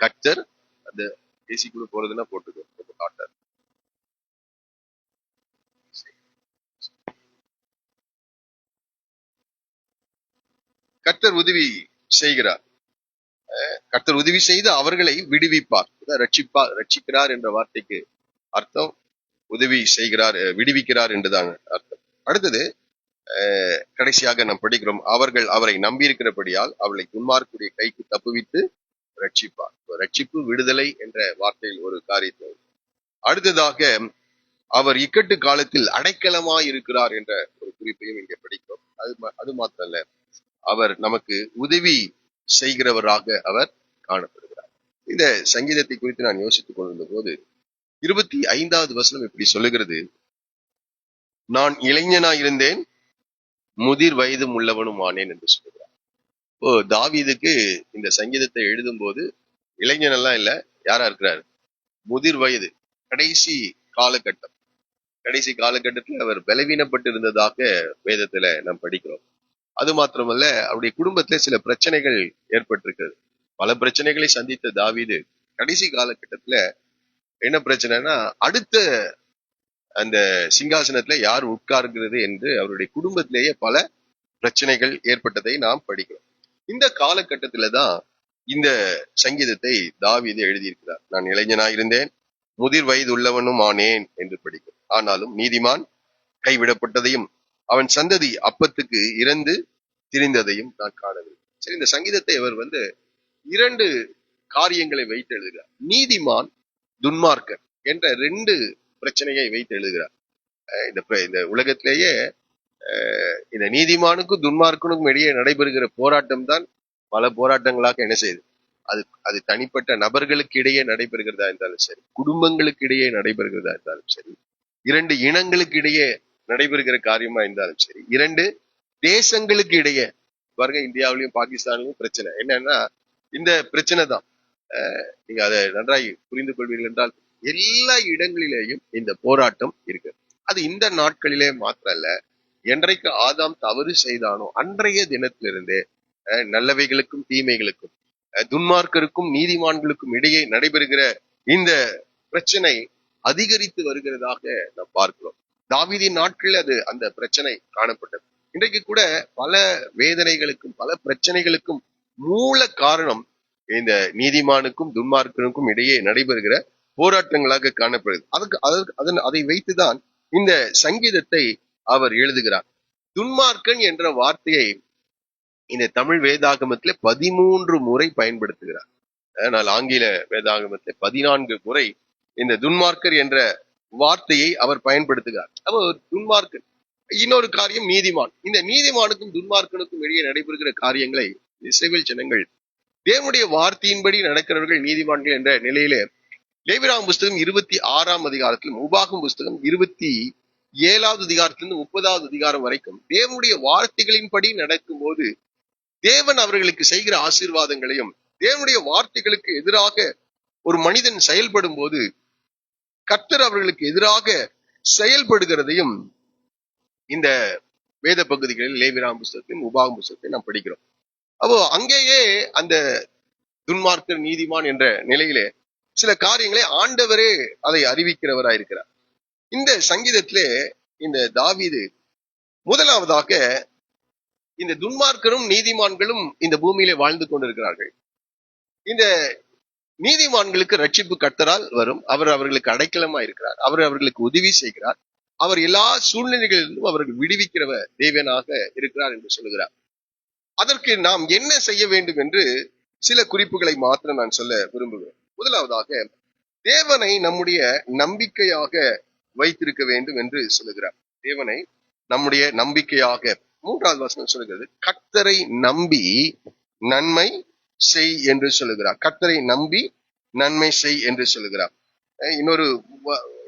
கர்த்தர். அந்த ஏசிக்குள்ள போறதுன்னா போட்டுக்கோ, காட்டார். கர்த்தர் உதவி செய்கிறார். கர்த்தர் உதவி செய்து அவர்களை விடுவிப்பார். ரட்சிக்கிறார் என்ற வார்த்தைக்கு அர்த்தம் உதவி செய்கிறார், விடுவிக்கிறார் என்றுதான் அர்த்தம். அடுத்தது கடைசியாக நாம் படிக்கிறோம், அவர்கள் அவரை நம்பியிருக்கிறபடியால் அவளை துன்மார்க்குடைய கைக்கு தப்புவித்து ரட்சிப்பார். ரட்சிப்பு, விடுதலை என்ற வார்த்தையில் ஒரு காரியத்தை. அடுத்ததாக அவர் இக்கட்டு காலத்தில் அடைக்கலமாய் இருக்கிறார் என்ற ஒரு குறிப்பையும் இங்கே படிக்கிறோம். அது மாத்திரல்ல, அவர் நமக்கு உதவி செய்கிறவராக அவர் காணப்படுகிறார். இந்த சங்கீதத்தை குறித்து நான் யோசித்துக் கொண்டிருந்த போது 25வது வசனம் இப்படி சொல்லுகிறது, நான் இளைஞனாய் இருந்தேன், முதிர் வயதும் உள்ளவனும் ஆனேன் என்று சொல்லுகிறார். இப்போ தாவீதுக்கு இந்த சங்கீதத்தை எழுதும் போது இளைஞன் எல்லாம் இல்ல, யாரா இருக்கிறார்? முதிர் வயது, கடைசி காலகட்டம். கடைசி காலகட்டத்தில் அவர் பலவீனப்பட்டு இருந்ததாக வேதத்துல நாம் படிக்கிறோம். அது மாத்திரமல்ல, அவருடைய குடும்பத்துல சில பிரச்சனைகள் ஏற்பட்டிருக்கிறது. பல பிரச்சனைகளை சந்தித்த தாவீது கடைசி காலகட்டத்துல என்ன பிரச்சனைனா, அடுத்த அந்த சிங்காசனத்துல யார் உட்கார்கிறது என்று அவருடைய குடும்பத்திலேயே பல பிரச்சனைகள் ஏற்பட்டதை நாம் படிக்கிறோம். இந்த காலகட்டத்துல தான் இந்த சங்கீதத்தை தாவீது எழுதியிருக்கிறார். நான் இளைஞனாயிருந்தேன், முதிர் வயது உள்ளவனும் ஆனேன் என்று படிக்கிறோம். ஆனாலும் நீதிமான் கைவிடப்பட்டதையும் அவன் சந்ததி அப்பத்துக்கு இறந்து திரிந்ததையும் நான் காணவில்லை. சரி, இந்த சங்கீதத்தை அவர் 2 காரியங்களை வைத்து எழுதுகிறார். நீதிமான், துன்மார்க்கர் என்ற 2 பிரச்சனையை வைத்து எழுதுகிறார். இந்த உலகத்திலேயே இந்த நீதிமானுக்கும் துன்மார்க்கனுக்கும் இடையே நடைபெறுகிற போராட்டம் தான் பல போராட்டங்களாக என்ன செய்யுது. அது தனிப்பட்ட நபர்களுக்கு இடையே நடைபெறுகிறதா இருந்தாலும் சரி, குடும்பங்களுக்கு இடையே நடைபெறுகிறதா இருந்தாலும் சரி, 2 இனங்களுக்கு இடையே நடைபெறுகிற காரியமா இருந்தாலும் சரி, 2 தேசங்களுக்கு இடையே. பாருங்க, இந்தியாவிலையும் பாகிஸ்தானிலும் பிரச்சனை என்னன்னா இந்த பிரச்சனை தான். நீங்க அதை நன்றாய் புரிந்து கொள்வீர்கள் என்றால், எல்லா இடங்களிலேயும் இந்த போராட்டம் இருக்கு. அது இந்த நாட்களிலே மாத்திரம் அல்ல, என்றைக்கு ஆதாம் தவறு செய்தானோ அன்றைய தினத்திலிருந்தே நல்லவைகளுக்கும் தீமைகளுக்கும், துன்மார்க்கருக்கும் நீதிமான்களுக்கும் இடையே நடைபெறுகிற இந்த பிரச்சனை அதிகரித்து வருகிறதாக நாம் பார்க்கிறோம். தாவீதின் நாட்களில் அந்த பிரச்சனை காணப்பட்டது. இன்றைக்கு கூட பல வேதனைகளுக்கும் பல பிரச்சனைகளுக்கும் மூல காரணம் இந்த நீதிமானுக்கும் துன்மார்க்கனுக்கும் இடையே நடைபெறுகிற போராட்டங்களாக காணப்படுது. அதை வைத்துதான் இந்த சங்கீதத்தை அவர் எழுதுகிறார். துன்மார்க்கன் என்ற வார்த்தையை இந்த தமிழ் வேதாகமத்திலே 13 முறை பயன்படுத்துகிறார். ஆனால் ஆங்கில வேதாகமத்திலே 14 முறை இந்த துன்மார்க்கர் என்ற வார்த்தையை அவர் பயன்படுத்துகிறார். அப்போ துன்மார்க்கன். இன்னொரு காரியம் நீதிமான். இந்த நீதிமானுக்கும் துன்மார்க்கனுக்கும் இடையே நடைபெறுகிற காரியங்களை இஸ்ரவேல் ஜனங்கள், தேவனுடைய வார்த்தையின்படி நடக்கிறவர்கள் நீதிமான்கள் என்ற நிலையிலே லேவியராகமம் புஸ்தகம் 26ஆம் அதிகாரத்திலும், உபாகம் புஸ்தகம் 27வது அதிகாரத்திலிருந்து 30வது அதிகாரம் வரைக்கும் தேவனுடைய வார்த்தைகளின்படி நடக்கும் போது தேவன் அவர்களுக்கு செய்கிற ஆசீர்வாதங்களையும், தேவனுடைய வார்த்தைகளுக்கு எதிராக ஒரு மனிதன் செயல்படும் போது கர்த்தர் அவர்களுக்கு எதிராக செயல்படுகிறதையும் இந்த வேத பகுதிகளில் லேவியராகமம் புஸ்தகத்தையும் உபாகம் புஸ்தகத்தையும் நாம் படிக்கிறோம். அப்போ அங்கேயே அந்த துன்மார்க்கர் நீதிமான் என்ற நிலையிலே சில காரியங்களை ஆண்டவரே அதை அறிவிக்கிறவராயிருக்கிறார். இந்த சங்கீதத்திலே இந்த தாவீது முதலாவதாக இந்த துன்மார்க்கரும் நீதிமான்களும் இந்த பூமியிலே வாழ்ந்து கொண்டிருக்கிறார்கள். இந்த நீதிமான்களுக்கு ரட்சிப்பு கர்த்தரால் வரும். அவர் அவர்களுக்கு அடைக்கலமா இருக்கிறார். அவர் அவர்களுக்கு உதவி செய்கிறார். அவர் எல்லா சூழ்நிலைகளிலும் அவர்கள் விடுவிக்கிறவ தேவனாக இருக்கிறார் என்று சொல்லுகிறார். அதற்கு நாம் என்ன செய்ய வேண்டும் என்று சில குறிப்புகளை மாத்திரம் நான் சொல்ல விரும்புகிறேன். முதலாவதாக, தேவனை நம்முடைய நம்பிக்கையாக வைத்திருக்க வேண்டும் என்று சொல்லுகிறார். தேவனை நம்முடைய நம்பிக்கையாக. 3வது வசனம் சொல்லுகிறது, கர்த்தரை நம்பி நன்மை செய் என்று சொல்லுகிறார். கர்த்தரை நம்பி நன்மை செய் என்று சொல்லுகிறார். இன்னொரு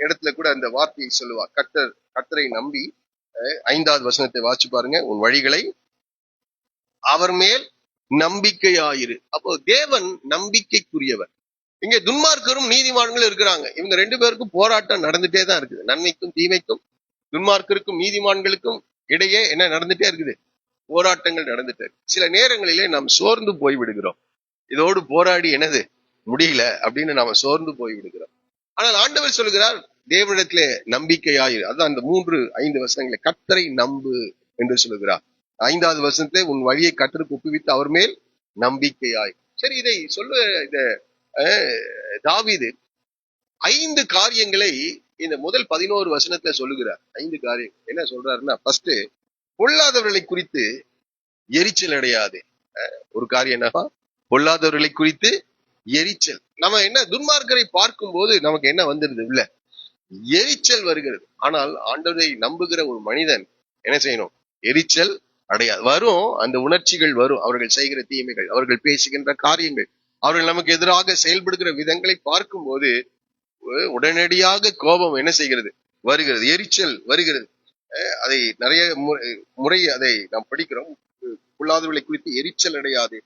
இடத்துல கூட அந்த வார்த்தையை சொல்லுவார். கர்த்தரை நம்பி 5வது வசனத்தை வாசிச்சு பாருங்க. உன் வழிகளை அவர் மேல் நம்பிக்கையாயிரு. அப்போ தேவன் நம்பிக்கைக்குரியவர். இங்க துன்மார்க்கரும் நீதிமான்களும் இருக்கிறாங்க. இவங்க 2 பேருக்கும் போராட்டம் நடந்துட்டே தான் இருக்குது. நன்மைக்கும் தீமைக்கும், துன்மார்க்கருக்கும் நீதிமான்களுக்கும் இடையே என்ன நடந்துட்டே இருக்குது? போராட்டங்கள் நடந்துட்டு. சில நேரங்களிலே நாம் சோர்ந்து போய் விடுகிறோம். இதோடு போராடி என்னது முடியல அப்படின்னு நாம சோர்ந்து போய் விடுகிறோம். ஆனால் ஆண்டவர் சொல்கிறார், தேவனிடத்திலே நம்பிக்கையாயிரு. அதான் அந்த 3-5 வசனங்களை கர்த்தரை நம்பு என்று சொல்லுகிறார். 5வது வசனத்திலே உன் வழியை கர்த்தருக்கு ஒப்புவித்து அவர் மேல் நம்பிக்கையாய். சரி, இதை சொல்ல தாவீது 5 காரியங்களை இந்த முதல் 11 வசனத்துல சொல்லுகிறார். 5 காரியம் என்ன சொல்றாருன்னா, ஃபர்ஸ்ட், பொல்லாதவர்களை குறித்து எரிச்சல் அடையாது. ஒரு காரியம் என்னப்பா? பொல்லாதவர்களை குறித்து எரிச்சல். நம்ம என்ன துன்மார்க்கரை பார்க்கும் போது நமக்கு என்ன வந்துருது? இல்ல, எரிச்சல் வருகிறது. ஆனால் ஆண்டவரை நம்புகிற ஒரு மனிதன் என்ன செய்யணும்? எரிச்சல் அடையாது. வரும், அந்த உணர்ச்சிகள் வரும். அவர்கள் செய்கிற தீமைகள், அவர்கள் பேசுகின்ற காரியங்கள், அவர்கள் நமக்கு எதிராக செயல்படுகிற விதங்களை பார்க்கும் போது உடனடியாக கோபம் என்ன செய்கிறது? வருகிறது, எரிச்சல் வருகிறது. அதை நிறைய முறை அதை நாம் படிக்கிறோம். பொல்லாதவர்களை குறித்து எரிச்சல் அடையாது.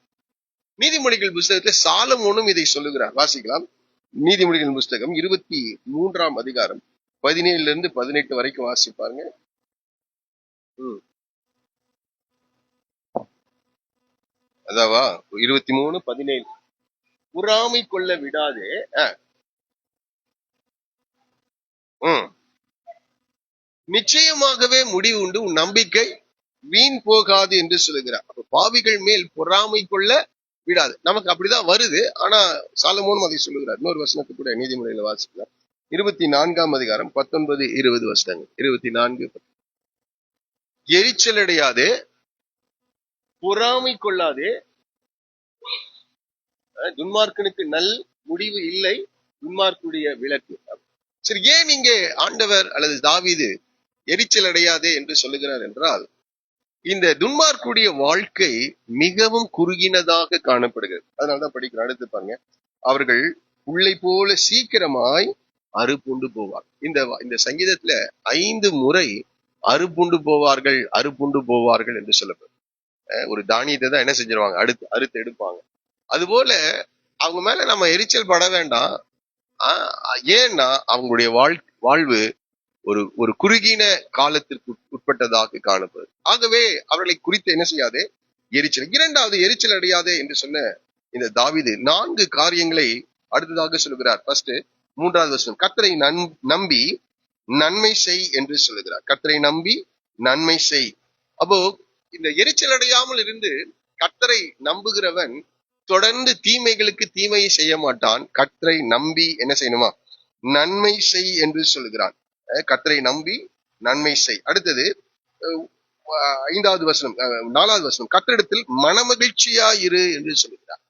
நீதிமொழிகள் புஸ்தகத்துல சாலமோனும் இதை சொல்லுகிறார். வாசிக்கலாம். நீதிமொழிகள் புஸ்தகம் 23ஆம் அதிகாரம் 17-18 வரைக்கும் வாசிப்பாருங்க. அதாவா 23:17. பொறாமை கொள்ள விடாதே, நிச்சயமாகவே முடிவு உண்டு, உன் நம்பிக்கை வீண் போகாது என்று சொல்லுகிறார். அப்ப பாவிகள் மேல் பொறாமை கொள்ள விடாது. நமக்கு அப்படிதான் வருது. ஆனா சாலமோனும் அதை சொல்லுகிறார். இன்னொரு வசனத்தை கூட நீதிமொழியில வாசிக்கலாம். 24ஆம் அதிகாரம் 19-20 வசனங்கள். 24. எரிச்சல் அடையாதே, பொறாமை கொள்ளாதே, துன்மார்க்கனுக்கு நல் முடிவு இல்லை, துன்மார்க்குடைய விளக்கு. சரி, ஏன் இங்கே ஆண்டவர் அல்லது தாவீது எரிச்சல் அடையாதே என்று சொல்லுகிறார் என்றால், இந்த துன்மார்க்குடைய வாழ்க்கை மிகவும் குறுகினதாக காணப்படுகிறது. அதனாலதான் படிக்கிறோம். அடுத்து பாருங்க. அவர்கள் உள்ளை போல சீக்கிரமாய் அறுப்புண்டு போவார். இந்த சங்கீதத்துல 5 முறை அறுப்புண்டு போவார்கள், அறுப்புண்டு போவார்கள் என்று சொல்லப்படும். ஒரு தானியத்தை தான் என்ன செஞ்சிருவாங்க? அறுத்து எடுப்பாங்க. அதுபோல அவங்க மேல நம்ம எரிச்சல் பட வேண்டாம். ஏன்னா அவங்களுடைய வாழ்வு ஒரு குறுகின காலத்திற்கு உட்பட்டதாக காணப்படுது. ஆகவே அவர்களை குறித்து என்ன செய்யாதே? எரிச்சல். 2வது, எரிச்சல் அடையாதே என்று சொன்ன இந்த தாவீது 4 காரியங்களை அடுத்ததாக சொல்லுகிறார். ஃபர்ஸ்ட், 3வது வசனம், கர்த்தரை நம்பி நன்மை செய் என்று சொல்லுகிறார். கர்த்தரை நம்பி நன்மை செய். அப்போ இந்த எரிச்சல் அடையாமல் இருந்து கர்த்தரை நம்புகிறவன் தொடர்ந்து தீமைகளுக்கு தீமையை செய்ய மாட்டான். கர்த்தரை நம்பி என்ன செய்யணுமா? நன்மை செய் என்று சொல்லுகிறான். கர்த்தரை நம்பி நன்மை செய். அடுத்தது 5வது வசனம், 4வது வசனம், கர்த்தரிடத்தில் மனமகிழ்ச்சியா இரு என்று சொல்லுகிறார்.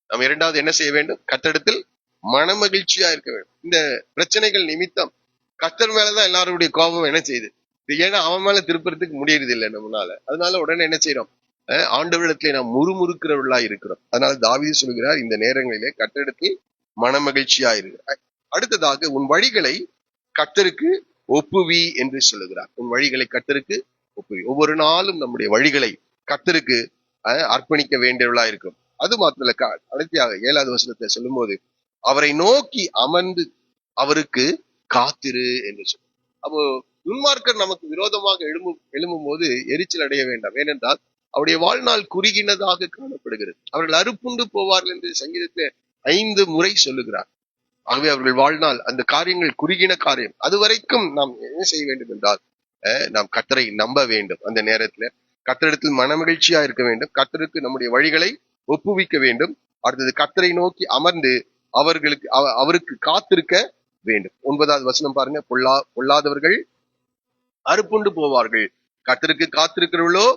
நாம் 2வது என்ன செய்ய வேண்டும்? கர்த்தரிடத்தில் மனமகிழ்ச்சியா இருக்க வேண்டும். இந்த பிரச்சனைகள் நிமித்தம் கர்த்தர் மேலதான் எல்லாருடைய கோபம் என்ன செய்யுது? ஏன்னா அவன் மேல திருப்புறதுக்கு முடியறது இல்லை நம்மளால. அதனால உடனே என்ன செய்யறோம்? ஆண்டவரிடத்திலே நாம் முறுமுறுக்கிறவர்களா இருக்கிறோம். அதனால தாவீது சொல்கிறார், இந்த நேரங்களிலே கர்த்தரிடத்தில் மனமகிழ்ச்சியா இருக்கு. அடுத்ததாக, உன் வழிகளை கர்த்தருக்கு ஒப்புவி என்று சொல்லுகிறார். உன் வழிகளை கர்த்தருக்கு ஒப்புவி. ஒவ்வொரு நாளும் நம்முடைய வழிகளை கர்த்தருக்கு அர்ப்பணிக்க வேண்டியவர்களா இருக்கும். அது மாத்திர அடுத்தியாக 7வது வசனத்தை சொல்லும் போது, அவரை நோக்கி அமர்ந்து அவருக்கு காத்திரு என்று சொல்லும். அப்போ துன்மார்க்கர் நமக்கு விரோதமாக எழும்பும் போது எரிச்சல் அடைய வேண்டாம். ஏனென்றால் அவருடைய வாழ்நாள் குறுகினதாக காணப்படுகிறது. அவர்கள் அறுப்புண்டு போவார்கள் என்று சங்கீதத்தில் 5 முறை சொல்லுகிறார். ஆகவே அவர்கள் வாழ்நாள் அந்த காரியங்கள் குறுகின காரியம். அது வரைக்கும் நாம் என்ன செய்ய வேண்டும் என்றால், நாம் கர்த்தரை நம்ப வேண்டும். அந்த நேரத்துல கர்த்தரிடத்தில் மனமகிழ்ச்சியா இருக்க வேண்டும். கர்த்தருக்கு நம்முடைய வழிகளை ஒப்புவிக்க வேண்டும். அடுத்தது, கர்த்தரை நோக்கி அமர்ந்து அவருக்கு காத்திருக்க வேண்டும். 9வது வசனம் பாருங்க. பொல்லாதவர்கள் அறுப்புண்டு போவார்கள், கர்த்தருக்கு காத்திருக்கிறவர்களோ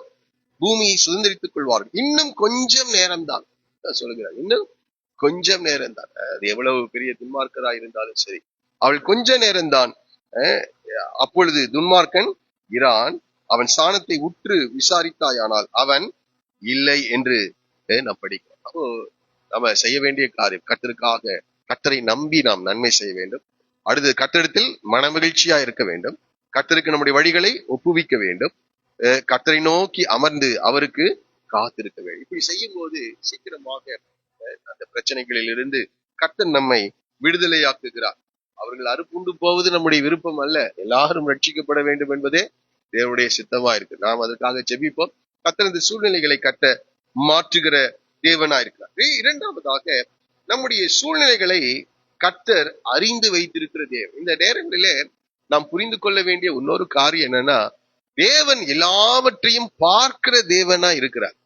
பூமியை சுதந்திரித்துக் கொள்வார்கள். இன்னும் கொஞ்சம் நேரம் தான் சொல்லுகிறார். இன்னும் கொஞ்சம் நேரம் தான். அது எவ்வளவு பெரிய துன்மார்க்கரா இருந்தாலும் சரி, அவள் கொஞ்ச நேரம்தான். அப்பொழுது துன்மார்க்கன் இரான், அவன் ஸ்தானத்தை உற்று விசாரித்தாயானால் அவன் இல்லை என்று நாம் படிக்கிறோம். அப்போ நம்ம செய்ய வேண்டிய காரியம், கர்த்தருக்காக கர்த்தரை நம்பி நாம் நன்மை செய்ய வேண்டும். அடுத்து கர்த்தரிடத்தில் மனமகிழ்ச்சியா இருக்க வேண்டும். கர்த்தருக்கு நம்முடைய வழிகளை ஒப்புவிக்க வேண்டும். கர்த்தரை நோக்கி அமர்ந்து அவருக்கு காத்திருக்க வேண்டும். இப்படி செய்யும் போது சீக்கிரமாக அந்த பிரச்சனைகளில் இருந்து கர்த்தர் நம்மை விடுதலையாக்குகிறார். அவர்கள் அறுப்புண்டு போவது நம்முடைய விருப்பம் அல்ல. எல்லாரும் ரட்சிக்கப்பட வேண்டும் என்பதே தேவனுடைய சித்தமா இருக்கு. நாம் அதற்காக ஜெபிப்போம். கர்த்தர் இந்த சூழ்நிலைகளை கட்ட மாற்றுகிற தேவனா இருக்கிறார். இரண்டாவதாக நம்முடைய சூழ்நிலைகளை கர்த்தர் அறிந்து வைத்திருக்கிற தேவன். இந்த நேரங்களிலே நாம் புரிந்து கொள்ள வேண்டிய இன்னொரு காரியம் என்னன்னா, தேவன் எல்லாவற்றையும் பார்க்கிற தேவனா இருக்கிறார்.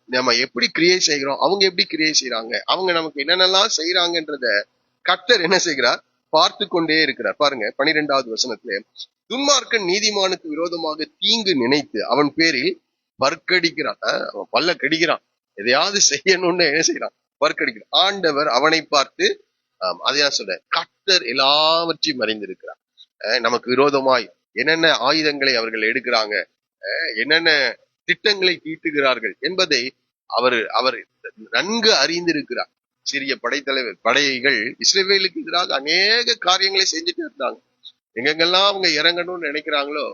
நம்ம எப்படி கிரியேட் செய்கிறோம், அவங்க எப்படி கிரியேட் செய்யறாங்க, அவங்க நமக்கு என்னென்னலாம் செய்யறாங்கன்றத கர்த்தர் என்ன செய்கிறார், பார்த்து கொண்டே இருக்கிறார். பாருங்க 12வது வசனத்திலே, துன்மார்க்கன் நீதிமானுக்கு விரோதமாக தீங்கு நினைத்து அவன் பேரில் பற்கடிக்கிறான். அவன் பல்ல கடிக்கிறான், எதையாவது செய்யணும்னு என்ன செய்யறான், பற்கடிக்கிறான். ஆண்டவர் அவனை பார்த்து அதையா சொல்ற, கர்த்தர் எல்லாவற்றையும் அறிந்திருக்கிறார். நமக்கு விரோதமாய் என்னென்ன ஆயுதங்களை அவர்கள் எடுக்கிறாங்க, என்னென்ன திட்டங்களை தீட்டுகிறார்கள் என்பதை அவர் நன்கு அறிந்திருக்கிறார். சிறிய படைகள் இஸ்ரவேலுக்கு எதிராக அநேக காரியங்களை செஞ்சுட்டு இருந்தாங்க. எங்கெங்கெல்லாம் அவங்க இறங்கணும்னு நினைக்கிறாங்களோ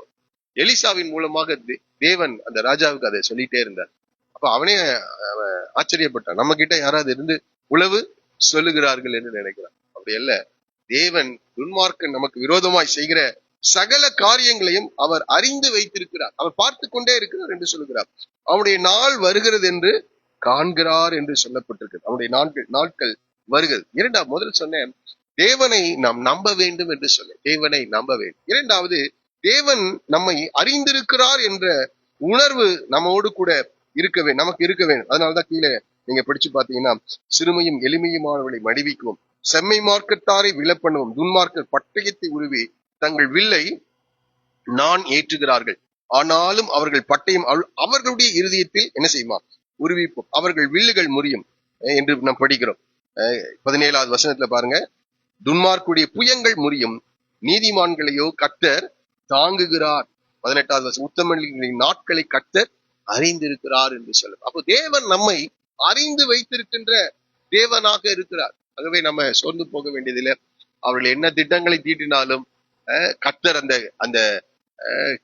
எலிசாவின் மூலமாக தேவன் அந்த ராஜாவுக்கு அதை சொல்லிட்டே இருந்தார். அப்ப அவனே ஆச்சரியப்பட்டான், நம்ம கிட்ட யாராவது இருந்து உளவு சொல்லுகிறார்கள் என்று நினைக்கிறான். அப்படி அல்ல, தேவன் துன்மார்க்கன் நமக்கு விரோதமாய் செய்கிற சகல காரியங்களையும் அவர் அறிந்து வைத்திருக்கிறார். அவர் பார்த்து கொண்டே இருக்கிறார் என்று சொல்லுகிறார். அவனுடைய நாள் வருகிறது என்று காண்கிறார் என்று சொல்லப்பட்டிருக்கு. அவனுடைய நாட்கள் வருகிறது. முதல் சொன்னேன், தேவனை நாம் நம்ப வேண்டும் என்று சொன்னேன். தேவனை நம்ப வேண்டும். இரண்டாவது, தேவன் நம்மை அறிந்திருக்கிறார் என்ற உணர்வு நம்மோடு கூட நமக்கு இருக்க வேண்டும். அதனாலதான் கீழே நீங்க படிச்சு பாத்தீங்கன்னா, சிறுமையும் எளிமையுமானவர்களை மடிவிக்கும், செம்மை மார்க்கத்தாரை விழப்பண்ணுவோம், துன்மார்க்கர் பட்டயத்தை உருவி தங்கள் வில்லை நான் ஏற்றுகிறார்கள், ஆனாலும் அவர்கள் பட்டயம் அவர்களுடைய இருதயத்தில் என்ன செய்யுமா, உருவிப்போம், அவர்கள் வில்லுகள் முறியும் என்று நாம் படிக்கிறோம். 17வது வசனத்துல பாருங்க, துன்மார்க்குடைய புயங்கள் முறியும், நீதிமான்களையோ கர்த்தர் தாங்குகிறார். 18வது வசனம், உத்தமர்களின் நாட்களை கர்த்தர் அறிந்திருக்கிறார் என்று சொல்லும். அப்போ தேவன் நம்மை அறிந்து வைத்திருக்கின்ற தேவனாக இருக்கிறார். ஆகவே நம்ம சோர்ந்து போக வேண்டியதில்லை. அவர்கள் என்ன திட்டங்களை தீட்டினாலும் கர்த்தர் அந்த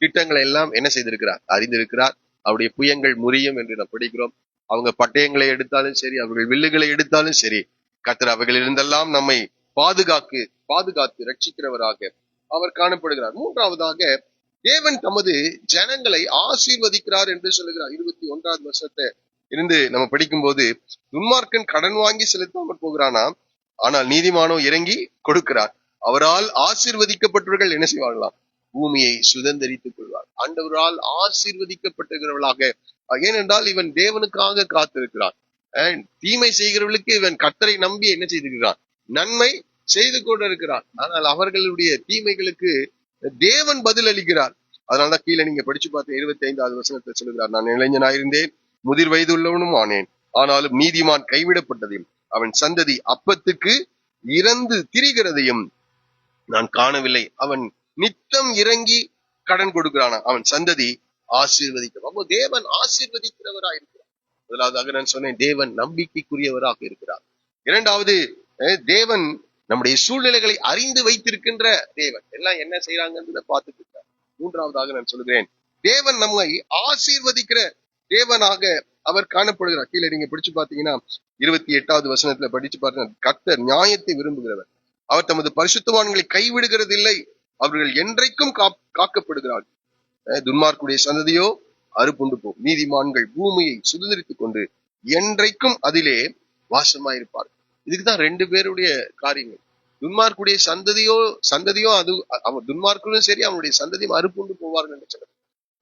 திட்டங்களை எல்லாம் என்ன செய்திருக்கிறார், அறிந்திருக்கிறார். அவருடைய புயங்கள் முறியும் என்று நாம் படிக்கிறோம். அவங்க பட்டயங்களை எடுத்தாலும் சரி, அவர்கள் வில்லுகளை எடுத்தாலும் சரி, கர்த்தர் அவைகளிலிருந்தெல்லாம் நம்மை பாதுகாத்து ரட்சிக்கிறவராக அவர் காணப்படுகிறார். மூன்றாவதாக, தேவன் தமது ஜனங்களை ஆசீர்வதிக்கிறார் என்று சொல்லுகிறார். 21வது வருஷத்தை இருந்து நம்ம படிக்கும் போது, துன்மார்க்கன் கடன் வாங்கி செலுத்தாமல் போகிறானா, ஆனால் நீதிமானோ இறங்கி கொடுக்கிறார். அவரால் ஆசீர்வதிக்கப்பட்டவர்கள் என்ன செய்வார்களாம், பூமியை சுதந்திரித்துக் கொள்வார். ஆண்டவரால் ஆசீர்வதிக்கப்பட்டிருக்கிறவர்களாக. ஏனென்றால் இவன் தேவனுக்காக காத்திருக்கிறான். தீமை செய்கிறவர்களுக்கு இவன் கர்த்தரை நம்பி என்ன செய்திருக்கிறான், நன்மை செய்து கொண்டிருக்கிறான். ஆனால் அவர்களுடைய தீமைகளுக்கு தேவன் பதில் அளிக்கிறார். அதனாலதான் கீழே நீங்க படிச்சு பார்த்த 25வது வசனத்தை சொல்லுகிறார், நான் இளைஞனாயிருந்தேன், முதிர் வயது உள்ளவனும் ஆனேன், ஆனாலும் நீதிமான் கைவிடப்பட்டதையும் அவன் சந்ததி அப்பத்துக்கு இறந்து திரிகிறதையும் நான் காணவில்லை. அவன் நித்தம் இறங்கி கடன் கொடுக்கிறானா, அவன் சந்ததி ஆசீர்வதிக்கிறான். அப்போ தேவன் ஆசீர்வதிக்கிறவராக இருக்கிறார். முதலாவதாக நான் சொன்னேன், தேவன் நம்பிக்கைக்குரியவராக இருக்கிறார். இரண்டாவது, தேவன் நம்முடைய சூழ்நிலைகளை அறிந்து வைத்திருக்கின்ற தேவன், எல்லாம் என்ன செய்யறாங்கன்றத பார்த்துட்டு இருக்கார். மூன்றாவதாக நான் சொல்லுகிறேன், தேவன் நம்மை ஆசீர்வதிக்கிற தேவனாக அவர் காணப்படுகிறார். கீழே நீங்க பிடிச்சு பாத்தீங்கன்னா 28வது வசனத்துல படிச்சு பாருங்க, கர்த்தர் நியாயத்தை விரும்புகிறவர், அவர் தமது பரிசுத்தவான்களை கைவிடுகிறது இல்லை, அவர்கள் என்றைக்கும் காக்கப்படுகிறார்கள். துன்மார்க்குடைய சந்ததியோ அறுப்புண்டு போகும், நீதிமான்கள் பூமியை சுதந்திரித்துக் கொண்டு என்றைக்கும் அதிலே வாசமாயிருப்பார். இதுக்குதான் 2 பேருடைய காரியங்கள். துன்மார்க்குடைய சந்ததியோ அது அவன் துன்மார்க்கும் சரி, அவனுடைய சந்ததியும் அறுப்புண்டு போவார்கள் என்று சொல்றது.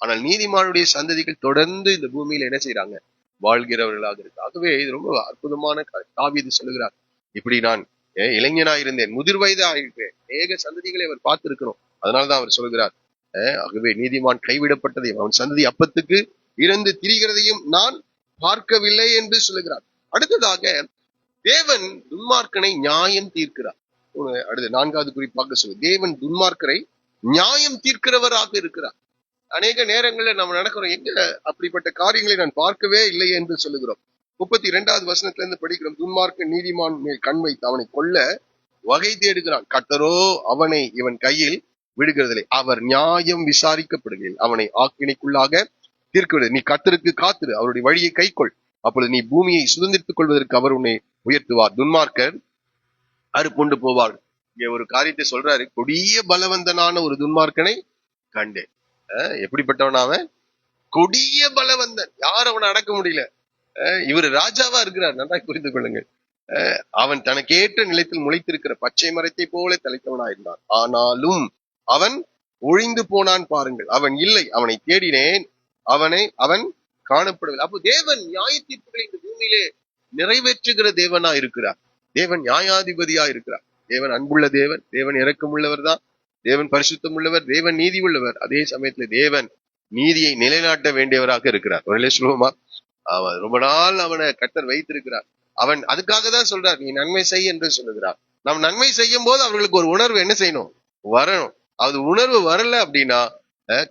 ஆனால் நீதிமானுடைய சந்ததிகள் தொடர்ந்து இந்த பூமியில என்ன செய்யறாங்க, வாழ்கிறவர்களாக இருக்கு. ஆகவே இது ரொம்ப அற்புதமான தாவீது சொல்லுகிறார், இப்படி நான் இளைஞனாயிருந்தேன், முதிர் வயதாயிருக்கிறேன், அநேக சந்ததிகளை அவர் பார்த்திருக்கிறோம். அதனாலதான் அவர் சொல்கிறார், ஆகவே நீதிமான் கைவிடப்பட்டதையும் அவன் சந்ததி அப்பத்துக்கு இறந்து திரிகிறதையும் நான் பார்க்கவில்லை என்று சொல்லுகிறார். அடுத்ததாக, தேவன் துன்மார்க்கனை நியாயம் தீர்க்கிறார். அடுத்து 4வது குறிப்பாக சொல்லு, தேவன் துன்மார்க்கரை நியாயம் தீர்க்கிறவராக இருக்கிறார். அநேக நேரங்களில் நம்ம நடக்கிறோம், எங்க அப்படிப்பட்ட காரியங்களை நான் பார்க்கவே இல்லை என்று சொல்லுகிறோம். 32வது வசனத்துல இருந்து படிக்கிறோம். துன்மார்க்க நீதிமான் மேல் கண் வைத்து அவனை கொல்ல வகை தேடுகிறான். கர்த்தரோ அவனை இவன் கையில் விடுகிறதில்லை. அவர் நியாயம் விசாரிக்கப்படுகையில் அவனை ஆக்கினைக்குள்ளாக தீர்க்கிறது. நீ கர்த்தருக்கு காத்திரு, அவருடைய வழியை கைக்கொள், அப்பொழுது நீ பூமியை சுதந்திரித்துக் கொள்வதற்கு அவர் உன்னை உயர்த்துவார். துன்மார்க்கர் அறுப்புண்டு போவார். இங்க ஒரு காரியத்தை சொல்றாரு. கொடிய பலவந்தனான ஒரு துன்மார்க்கனை கண்டேன். எப்படிப்பட்டவன் அவன்? கொடிய பலவந்தன். யார் அவனை அடக்க முடியல. இவர் ராஜாவா இருக்கிறார், நன்றாக புரிந்து கொள்ளுங்கள். அவன் தனக்கேற்ற நிலத்தில் முளைத்திருக்கிற பச்சை மரத்தை போல தலைத்தவனாயிருந்தான். ஆனாலும் அவன் ஒழிந்து போனான் பாருங்கள். அவன் இல்லை, அவனை தேடினேன், அவன் காணப்படவில்லை. அப்போ தேவன் நியாய தீர்ப்புகளை இந்த பூமியிலே நிறைவேற்றுகிற தேவனா இருக்கிறார். தேவன் நியாயாதிபதியா இருக்கிறார். தேவன் அன்புள்ள தேவன், தேவன் இரக்கம் உள்ளவர் தான், தேவன் பரிசுத்தம் உள்ளவர், தேவன் நீதி உள்ளவர். அதே சமயத்துல தேவன் நீதியை நிலைநாட்ட வேண்டியவராக இருக்கிறார். ஒரு சுலபமா அவன் ரொம்ப நாள் அவனை கர்த்தர் வைத்திருக்கிறார். அவன் அதுக்காக தான் சொல்றார், நீ நன்மை செய் என்று சொல்லுகிறார். நாம் நன்மை செய்யும் போது அவர்களுக்கு ஒரு உணர்வு என்ன செய்யணும்? வரணும். அது உணர்வு வரல அப்படின்னா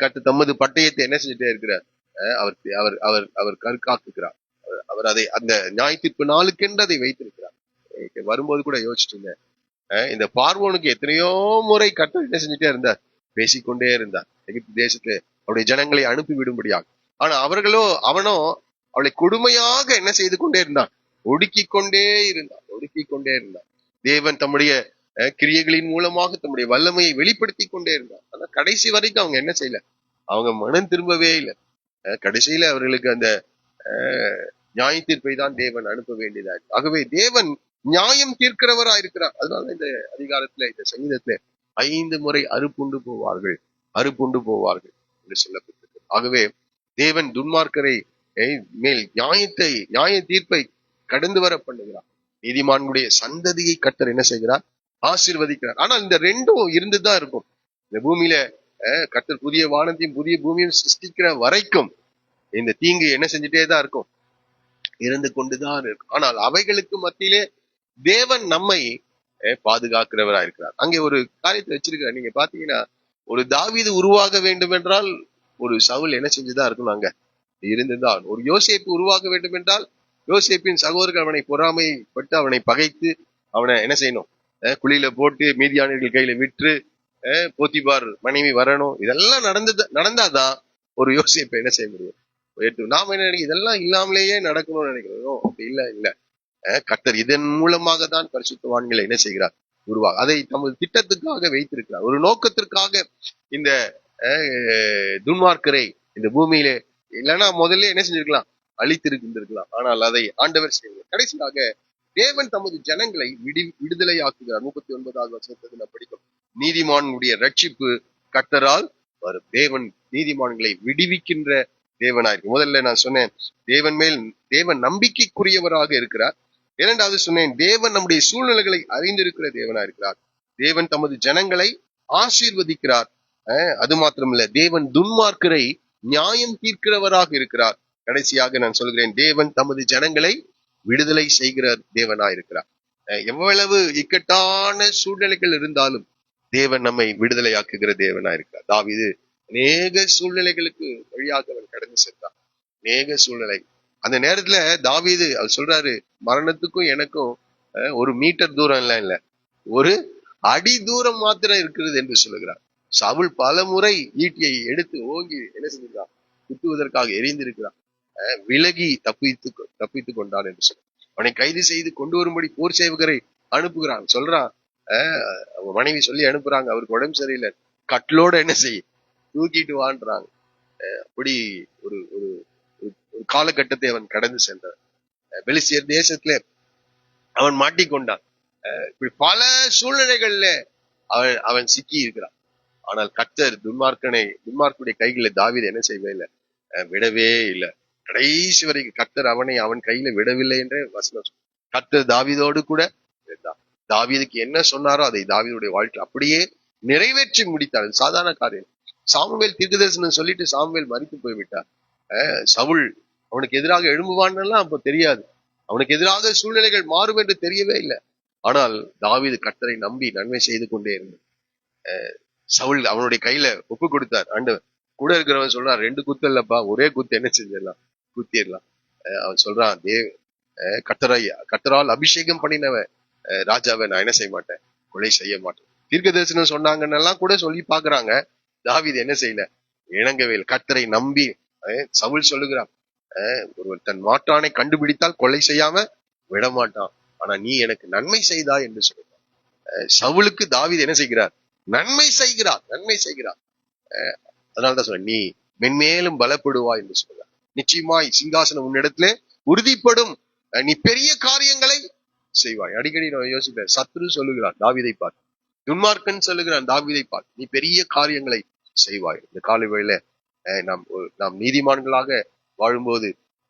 கர்த்தர் தமது பட்டயத்தை என்ன செஞ்சுட்டே இருக்கிறார்? அவர் அவர் அவர் அவர் கற்காக்குகிறார். அவர் அதை அந்த ஞாயிற்றுப்பு நாளுக்கென்று அதை வைத்திருக்கிறார். வரும்போது கூட யோசிச்சுங்க, இந்த பார்வோனுக்கு எத்தனையோ முறை கர்த்தர் என்ன செஞ்சுட்டே இருந்தார்? பேசிக்கொண்டே இருந்தார். எகிப்து தேசத்துல அவருடைய ஜனங்களை அனுப்பி விடும்படியாக. ஆனா அவனோ அவளை கொடுமையாக என்ன செய்து கொண்டே இருந்தான்? ஒடுக்கிக் கொண்டே இருந்தான். தேவன் தம்முடைய கிரியைகளின் மூலமாக தம்முடைய வல்லமையை வெளிப்படுத்தி கொண்டே இருந்தார். ஆனா கடைசி வரைக்கும் அவங்க என்ன செய்யல? அவங்க மனம் திரும்பவே இல்லை. கடைசியில அவர்களுக்கு அந்த நியாய தீர்ப்பை தான் தேவன் அனுப்ப வேண்டியதா இருக்கு. ஆகவே தேவன் நியாயம் தீர்க்கிறவரா இருக்கிறார். அதனால இந்த அதிகாரத்துல, இந்த சங்கீதத்துல 5 முறை அறுப்புண்டு போவார்கள் என்று சொல்லப்பட்டிருக்கு. ஆகவே தேவன் துன்மார்க்கரை மேல் நியாய தீர்ப்பை கடந்து வர பண்ணுகிறார். நீதிமான்களுடைய சந்ததியை கர்த்தர் என்ன செய்கிறார்? ஆசீர்வதிக்கிறார். ஆனா இந்த ரெண்டும் இருந்துதான் இருக்கும். இந்த பூமியில கர்த்தர் புதிய வானத்தையும் புதிய பூமியும் சிருஷ்டிக்கிற வரைக்கும் இந்த தீங்கு என்ன செஞ்சுட்டே தான் இருக்கும், இருந்து கொண்டுதான் இருக்கும். ஆனால் அவைகளுக்கு மத்தியிலே தேவன் நம்மை பாதுகாக்கிறவரா இருக்கிறார். அங்கே ஒரு காரியத்தை வச்சிருக்கிறார். நீங்க பாத்தீங்கன்னா, ஒரு தாவீது உருவாக வேண்டும் என்றால் ஒரு சவுல் என்ன செஞ்சுதான் இருக்கணும்? அங்க இருந்துதான். ஒரு யோசேப்பு உருவாக வேண்டும் என்றால் யோசேப்பின் சகோதரர்கள் அவனை பொறாமைப்பட்டு அவனை பகைத்து அவனை என்ன செய்யணும்? குழியில போட்டு மீதியானவர்கள் கையில விற்று போத்திபார் மனைவி வரணும். இதெல்லாம் நடந்தாதான் ஒரு யோசேப்பை என்ன செய்ய முடியும்? நாம என்ன நினைக்கிறோம்? இதெல்லாம் இல்லாமலேயே நடக்கணும்னு நினைக்கிறோம். அப்படி இல்ல. கர்த்தர் இதன் மூலமாக தான் பரிசுத்தவான்களை என்ன செய்கிறார்? உருவாக அதை தமது திட்டத்துக்காக வைத்திருக்கிறார். ஒரு நோக்கத்திற்காக இந்த துன்மார்க்கரை இந்த பூமியிலே இல்லைன்னா முதல்ல என்ன செஞ்சிருக்கலாம்? அழித்திருக்கின்றிருக்கலாம். ஆனால் அதை ஆண்டவர் செய்யவில்லை. கடைசியாக தேவன் தமது ஜனங்களை விடுதலை ஆக்குகிறார். 39வது வசனத்தை படிக்கும். நீதிமானுடைய ரட்சிப்பு கர்த்தரால் வரும். தேவன் நீதிமான்களை விடுவிக்கின்ற தேவனாயிருக்கு. முதல்ல நான் சொன்னேன், தேவன் நம்பிக்கைக்குரியவராக இருக்கிறார். இரண்டாவது சொன்னேன், தேவன் நம்முடைய சூழ்நிலைகளை அறிந்திருக்கிற தேவனா இருக்கிறார். தேவன் தமது ஜனங்களை ஆசீர்வதிக்கிறார். அது மாத்திரமல்ல, தேவன் துன்மார்க்கரை நியாயம் தீர்க்கிறவராக இருக்கிறார். கடைசியாக நான் சொல்கிறேன், தேவன் தமது ஜனங்களை விடுதலை செய்கிற தேவனா இருக்கிறார். எவ்வளவு இக்கட்டான சூழ்நிலைகள் இருந்தாலும் தேவன் நம்மை விடுதலையாக்குகிற தேவனா இருக்கிறார். தாவீது அநேக சூழ்நிலைகளுக்கு வழியாக அவன் கடந்து சென்றான். அநேக சூழ்நிலை. அந்த நேரத்துல தாவீது அவர் சொல்றாரு, மரணத்துக்கும் எனக்கும் 1 மீட்டர் தூரம் எல்லாம் இல்ல, ஒரு அடி தூரம் மாத்திரம் இருக்கிறது என்று சொல்லுகிறார். சவுல் பல முறை ஈட்டியை எடுத்து ஓங்கி என்ன செஞ்சிருக்கான்? குத்துவதற்காக எரிந்திருக்கிறான். விலகி தப்பித்து கொண்டான் என்று சொல்ல. அவனை கைது செய்து கொண்டு வரும்படி போர் சேவகரை அனுப்புகிறான். சொல்றான், மனைவி சொல்லி அனுப்புறாங்க, அவருக்கு உடம்பு சரியில்லை, கட்டிலோட என்ன செய்ய தூக்கிட்டு வான்றாங்க. அப்படி ஒரு காலகட்டத்தை அவன் கடந்து சென்றான். பெலிஸ்தியர் தேசத்துல அவன் மாட்டிக்கொண்டான். இப்படி பல சூழ்நிலைகள்ல அவன் சிக்கி இருக்கிறான். ஆனால் கர்த்தர் துன்மார்க்குடைய கைகளில் தாவீதை என்ன செய்யவே இல்லை, விடவே இல்லை. கடைசி வரைக்கும் கர்த்தர் அவன் கையில விடவில்லை என்ற வசனம். கர்த்தர் தாவீதோடு கூட இருந்தார். தாவீதுக்கு என்ன சொன்னாரோ அதை தாவீதுடைய வாழ்க்கை அப்படியே நிறைவேற்றி முடித்தார். சாதாரண காரியம். சாமுவேல் தீர்க்கதரிசனம் சொல்லிட்டு சாமுவேல் மரித்து போய்விட்டார். சவுல் அவனுக்கு எதிராக எழும்புவான்னு அப்ப தெரியாது. அவனுக்கு எதிராக சூழ்நிலைகள் மாறும் என்று தெரியவே இல்லை. ஆனால் தாவீது கர்த்தரை நம்பி நன்மை செய்து கொண்டே இருந்தார். சவுல் அவனுடைய கையில ஒப்பு கொடுத்தார். ஆண்டவர் கூட இருக்கிறவன் சொல்றான், 2 குத்து இல்லப்பா, ஒரே குத்து என்ன செஞ்சிடலாம், குத்திடலாம். அவன் சொல்றான், கர்த்தரால் அபிஷேகம் பண்ணினவன் ராஜாவை நான் என்ன செய்ய மாட்டேன், கொலை செய்ய மாட்டேன். தீர்க்க தரிசனம் சொன்னாங்கன்னு எல்லாம் கூட சொல்லி பாக்குறாங்க. தாவீது என்ன செய்யல, இணங்கவே இல்லை. கர்த்தரை நம்பி சவுல் சொல்லுகிறான், ஒருவர் தன் மாற்றானை கண்டுபிடித்தால் கொலை செய்யாம விட மாட்டான், ஆனா நீ எனக்கு நன்மை செய்தா என்று சொல்லுகிறார். சவுலுக்கு தாவீது என்ன செய்கிறார், நன்மை செய்கிறார். அதனால்தான் சொல்ற, நீ மென்மேலும் பலப்படுவா என்று சொல்றார். நிச்சயமாய் சிங்காசனம் உன்னிடத்திலே உறுதிப்படும், நீ பெரிய காரியங்களை செய்வாய். அடிக்கடி நான் யோசிப்பேன், சத்ரு சொல்லுகிறார் தாவீதை பார்த்து, துன்மார்க்கன் சொல்லுகிறான் தாவீதை பார்த்து, நீ பெரிய காரியங்களை செய்வாய். இந்த காலை வேளையில நாம் நீதிமான்களாக வாழும்போது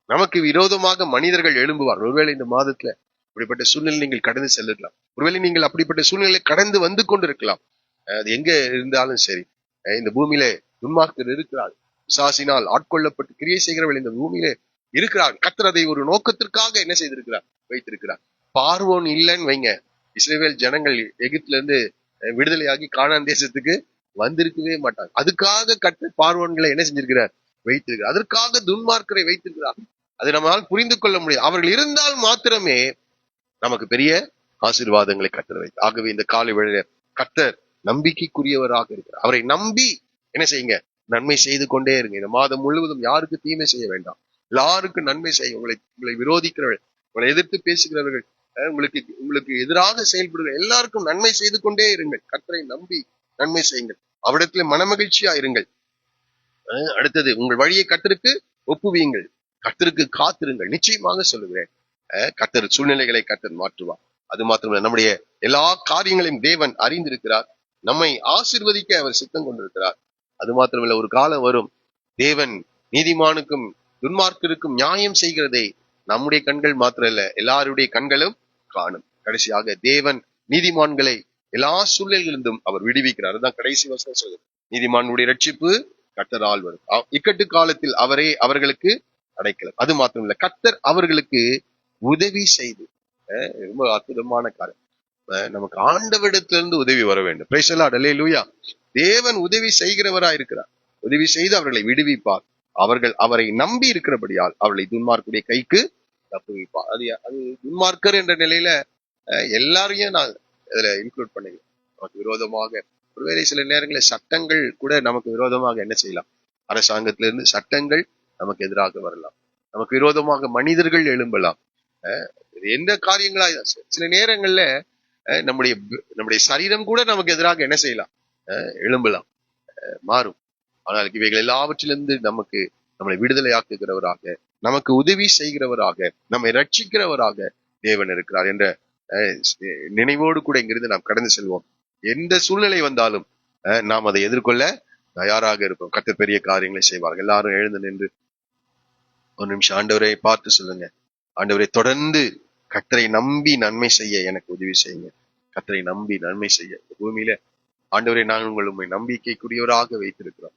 நமக்கு விரோதமாக மனிதர்கள் எழும்புவார். ஒருவேளை இந்த மாதத்துல அப்படிப்பட்ட சூழ்நிலை நீங்கள் கடந்து செல்லலாம். ஒருவேளை நீங்கள் அப்படிப்பட்ட சூழ்நிலை கடந்து வந்து கொண்டிருக்கலாம். அது எங்க இருந்தாலும் சரி, இந்த பூமியில துன்மார்க்கர் இருக்கிறார், பிசாசினால் ஆட்கொள்ளப்பட்டு கிரியை செய்கிறவர்கள் இந்த பூமியில இருக்கிறார். கர்த்தர் அதை ஒரு நோக்கத்திற்காக என்ன செய்திருக்கிறார், வைத்திருக்கிறார். பார்வோன் இல்லைன்னு வைங்க, இஸ்ரவேல் ஜனங்கள் எகிப்துல இருந்து விடுதலையாகி கானான் தேசத்துக்கு வந்திருக்கவே மாட்டாங்க. அதுக்காக கர்த்தர் பார்வோன்களை என்ன செஞ்சிருக்கிறார், வைத்திருக்கிறார். அதற்காக துன்மார்க்கரை வைத்திருக்கிறார். அதை நம்மால் புரிந்து கொள்ள முடியும். அவர்கள் இருந்தால் மாத்திரமே நமக்கு பெரிய ஆசீர்வாதங்களை கர்த்தர் வைத்து. ஆகவே இந்த காலை வேளையில கர்த்தர் நம்பிக்கைக்குரியவராக இருக்கிறார். அவரை நம்பி என்ன செய்யுங்க, நன்மை செய்து கொண்டே இருங்க. இந்த மாதம் முழுவதும் யாருக்கு தீமை செய்ய வேண்டாம், எல்லாருக்கும் நன்மை செய்ய. உங்களை விரோதிக்கிறவர்கள், உங்களை எதிர்த்து பேசுகிறவர்கள், உங்களுக்கு எதிராக செயல்படுகிற எல்லாருக்கும் நன்மை செய்து கொண்டே இருங்கள். கர்த்தரை நம்பி நன்மை செய்யுங்கள். அவரிடத்துல மனமகிழ்ச்சியா இருங்கள். அடுத்தது, உங்கள் வழியை கர்த்தருக்கு ஒப்புவீங்கள், கர்த்தருக்கு காத்திருங்கள். நிச்சயமாக சொல்லுகிறேன், கர்த்தர் சூழ்நிலைகளை கர்த்தர் மாற்றுவார். அது மாத்திரமல்ல, நம்முடைய எல்லா காரியங்களையும் தேவன் அறிந்திருக்கிறார். நம்மை ஆசீர்வதிக்க அவர் சித்தம் கொண்டிருக்கிறார். அது மாத்திரமல்ல, ஒரு காலம் வரும், தேவன் நீதிமானுக்கும் துன்மார்க்கருக்கும் நியாயம் செய்கிறதை நம்முடைய கண்கள் மாத்திரம் இல்ல, எல்லாருடைய கண்களும் காணும். கடைசியாக தேவன் நீதிமான்களை எல்லா சூழ்நிலைகளிலிருந்தும் அவர் விடுவிக்கிறார். அதுதான் கடைசி வசனம் சொல்லுது, நீதிமானுடைய ரட்சிப்பு கர்த்தரால் வரும், இக்கட்டு காலத்தில் அவர்களுக்கு அடைக்கலம். அது மாத்திரம் இல்ல, கர்த்தர் அவர்களுக்கு உதவி செய்து, ரொம்ப அற்புதமான காரியம். நமக்கு ஆண்டவரிடத்திலிருந்து உதவி வர வேண்டும். பிரைஸ் தி லார்ட், அல்லேலூயா. தேவன் உதவி செய்கிறவராய் இருக்கிறார். உதவி செய்து அவர்களை விடுவிப்பார். அவர்கள் அவரை நம்பி இருக்கிறபடியால் அவர்களை துன்மார்க்குடைய கைக்கு தப்புவிப்பார். அது துன்மார்க்கர் என்ற நிலையில எல்லாரையும் நான் இதுல இன்க்ளூட் பண்ணுங்க. நமக்கு விரோதமாக ஒருவேளை சில நேரங்களில் சட்டங்கள் கூட நமக்கு விரோதமாக என்ன செய்யலாம், அரசாங்கத்திலிருந்து சட்டங்கள் நமக்கு எதிராக வரலாம், நமக்கு விரோதமாக மனிதர்கள் எழும்பலாம். எந்த காரியங்களா சில நேரங்கள்ல நம்முடைய சரீரம் கூட நமக்கு எதிராக என்ன செய்யலாம், எழும்பலாம், மாறும். ஆனால் இவைகள் எல்லாவற்றிலிருந்து நம்மளை விடுதலையாக்குகிறவராக, நமக்கு உதவி செய்கிறவராக, நம்மை ரட்சிக்கிறவராக தேவன் இருக்கிறார் என்ற நினைவோடு கூட இங்கிருந்து நாம் கடந்து செல்வோம். எந்த சூழ்நிலை வந்தாலும் நாம் அதை எதிர்கொள்ள தயாராக இருப்போம். கர்த்தர் பெரிய காரியங்களை செய்வார்கள். எல்லாரும் எழுந்து நின்று ஒரு நிமிஷம் ஆண்டவரை பார்த்து சொல்லுங்க, ஆண்டவரை தொடர்ந்து கர்த்தரை நம்பி நன்மை செய்ய எனக்கு உதவி செய்யுங்க. கர்த்தரை நம்பி நன்மை செய்ய பூமியில ஆண்டவரை நாங்கள் உண்மை நம்பிக்கைக்குரியவராக வைத்திருக்கிறோம்.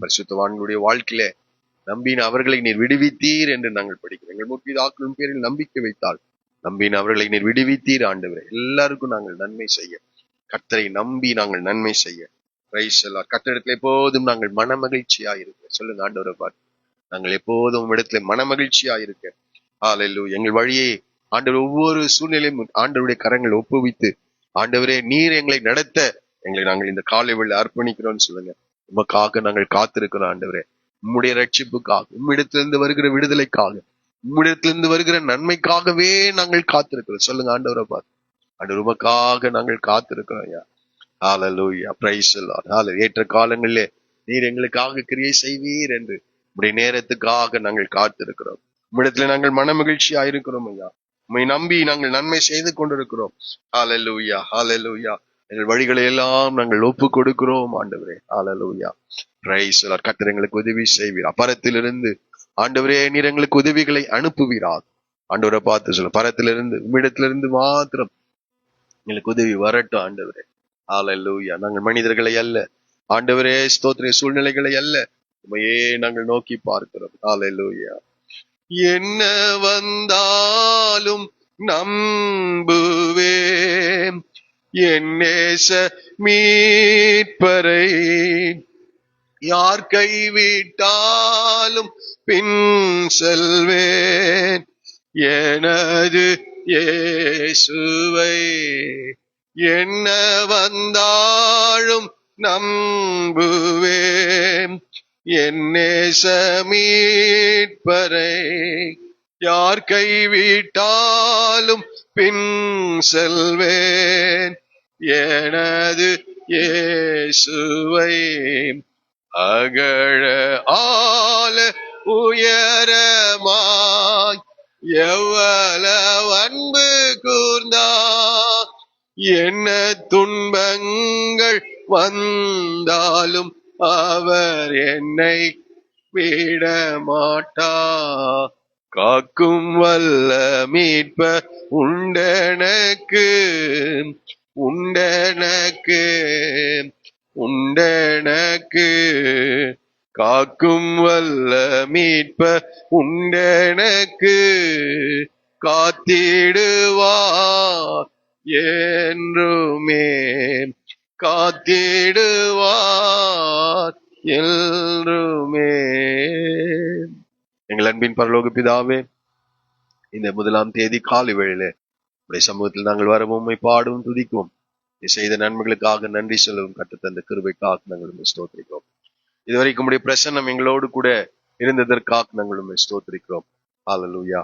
பரிசுத்தவான்களுடைய வாழ்க்கையில நம்பின அவர்களை நீர் விடுவித்தீர் என்று நாங்கள் படிக்கிறோம். எங்கள் முற்பிதாக்களின் பேரில் நம்பிக்கை வைத்தால் நம்பின அவர்களை நீர் விடுவித்தீர். ஆண்டவரை எல்லாருக்கும் நாங்கள் நன்மை செய்ய, கர்த்தரை நம்பி நாங்கள் நன்மை செய்ய, கர்த்தரிடத்துல எப்போதும் நாங்கள் மனமகிழ்ச்சியா இருக்க சொல்லுங்க. ஆண்டவரை பார்த்து, நாங்கள் எப்போதும் இடத்துல மனமகிழ்ச்சியா இருக்க. ஹல்லேலூயா. எங்கள் வழியை ஆண்டவர் ஒவ்வொரு சூழ்நிலையும் ஆண்டவருடைய கரங்கள் ஒப்புவித்து, ஆண்டவரே நீர் எங்களை நடத்த எங்களை நாங்கள் இந்த காலை வேளையில அர்ப்பணிக்கிறோம்னு சொல்லுங்க. உமக்காக நாங்கள் காத்திருக்கிறோம் ஆண்டவரே, உம்முடைய ரட்சிப்புக்காக, உம்மிடத்திலிருந்து வருகிற விடுதலைக்காக, உம்மிடத்திலிருந்து வருகிற நன்மைக்காகவே நாங்கள் காத்திருக்கிறோம். சொல்லுங்க ஆண்டவரை பார்த்து, ஆண்டவர் உமக்காக நாங்கள் காத்திருக்கிறோம். ஐயா ஹல்லேலூயா, பிரைஸ் தி லார்ட். ஹல்லேலூயா. ஏற்ற காலங்களிலே நீர் எங்களுக்காக கிரியை செய்வீர் என்று உம்முடைய நேரத்துக்காக நாங்கள் காத்திருக்கிறோம். உம்மிடத்துல நாங்கள் மனமகிழ்ச்சியா இருக்கிறோம் ஐயா. உம்மை நம்பி நாங்கள் நன்மை செய்து கொண்டிருக்கிறோம். ஹல்லேலூயா, ஹல்லேலூயா. எங்கள் வழிகளை எல்லாம் நாங்கள் ஒப்பு கொடுக்கிறோம் ஆண்டவரே. ஹல்லேலூயா, பிரைஸ் தி லார்ட். கர்த்தர் எங்களுக்கு உதவி செய்வீர். பரத்திலிருந்து ஆண்டவரே நீர் எங்களுக்கு உதவிகளை அனுப்புவீராக. ஆண்டவரை பார்த்து சொல்ல, பரத்திலிருந்து உம்மிடத்திலிருந்து மாத்திரம் எங்களுக்கு உதவி வரட்டும் ஆண்டவரே. ஹல்லேலூயா. நாங்கள் மனிதர்களை அல்ல ஆண்டவரே, ஸ்தோத்திர சூழ்நிலைகளை அல்ல, உம்மையே நாங்கள் நோக்கி பார்க்கிறோம். ஹல்லேலூயா. என்ன வந்தாலும் நம்புவேன் என் நேச மீட்பரை, யார் கைவிட்டாலும் பின் செல்வேன் எனது இயேசுவை. என்ன வந்தாலும் நம்புவேன், என் நேச மீட்பரை. யார் கைவிட்டாலும் பின் செல்வேன், எனது இயேசுவை. அகழ ஆல உயரமாய் எவ்வளவு அன்பு கூர்ந்தார், என்ன துன்பங்கள் வந்தாலும் அவர் என்னை விட மாட்டார். காக்கும் வல்ல மீட்ப உண்டனக்கு, உண்டனக்கு, உண்டனக்கு. காக்கும் வல்ல மீட்ப உண்டனக்கு, காத்திடுவார் என்றுமே, காத்திடுவார் என்றுமே. எங்கள் அன்பின் பரலோக பிதாவே, இந்த 1ஆம் தேதி காலை வேளையிலே உடைய சமூகத்தில் நாங்கள் வரவும் உம்மை பாடவும் துதிக்கும். செய்த நன்மைகளுக்காக நன்றி சொல்லவும் கற்றுத்தந்த கிருபைக்காக நாங்கள் ஸ்தோத்திரிக்கிறோம். இதுவரைக்கும் உடைய பிரசன்னம் எங்களோடு கூட இருந்ததற்காக நாங்கள் ஸ்தோத்திரிக்கிறோம். ஹல்லேலூயா.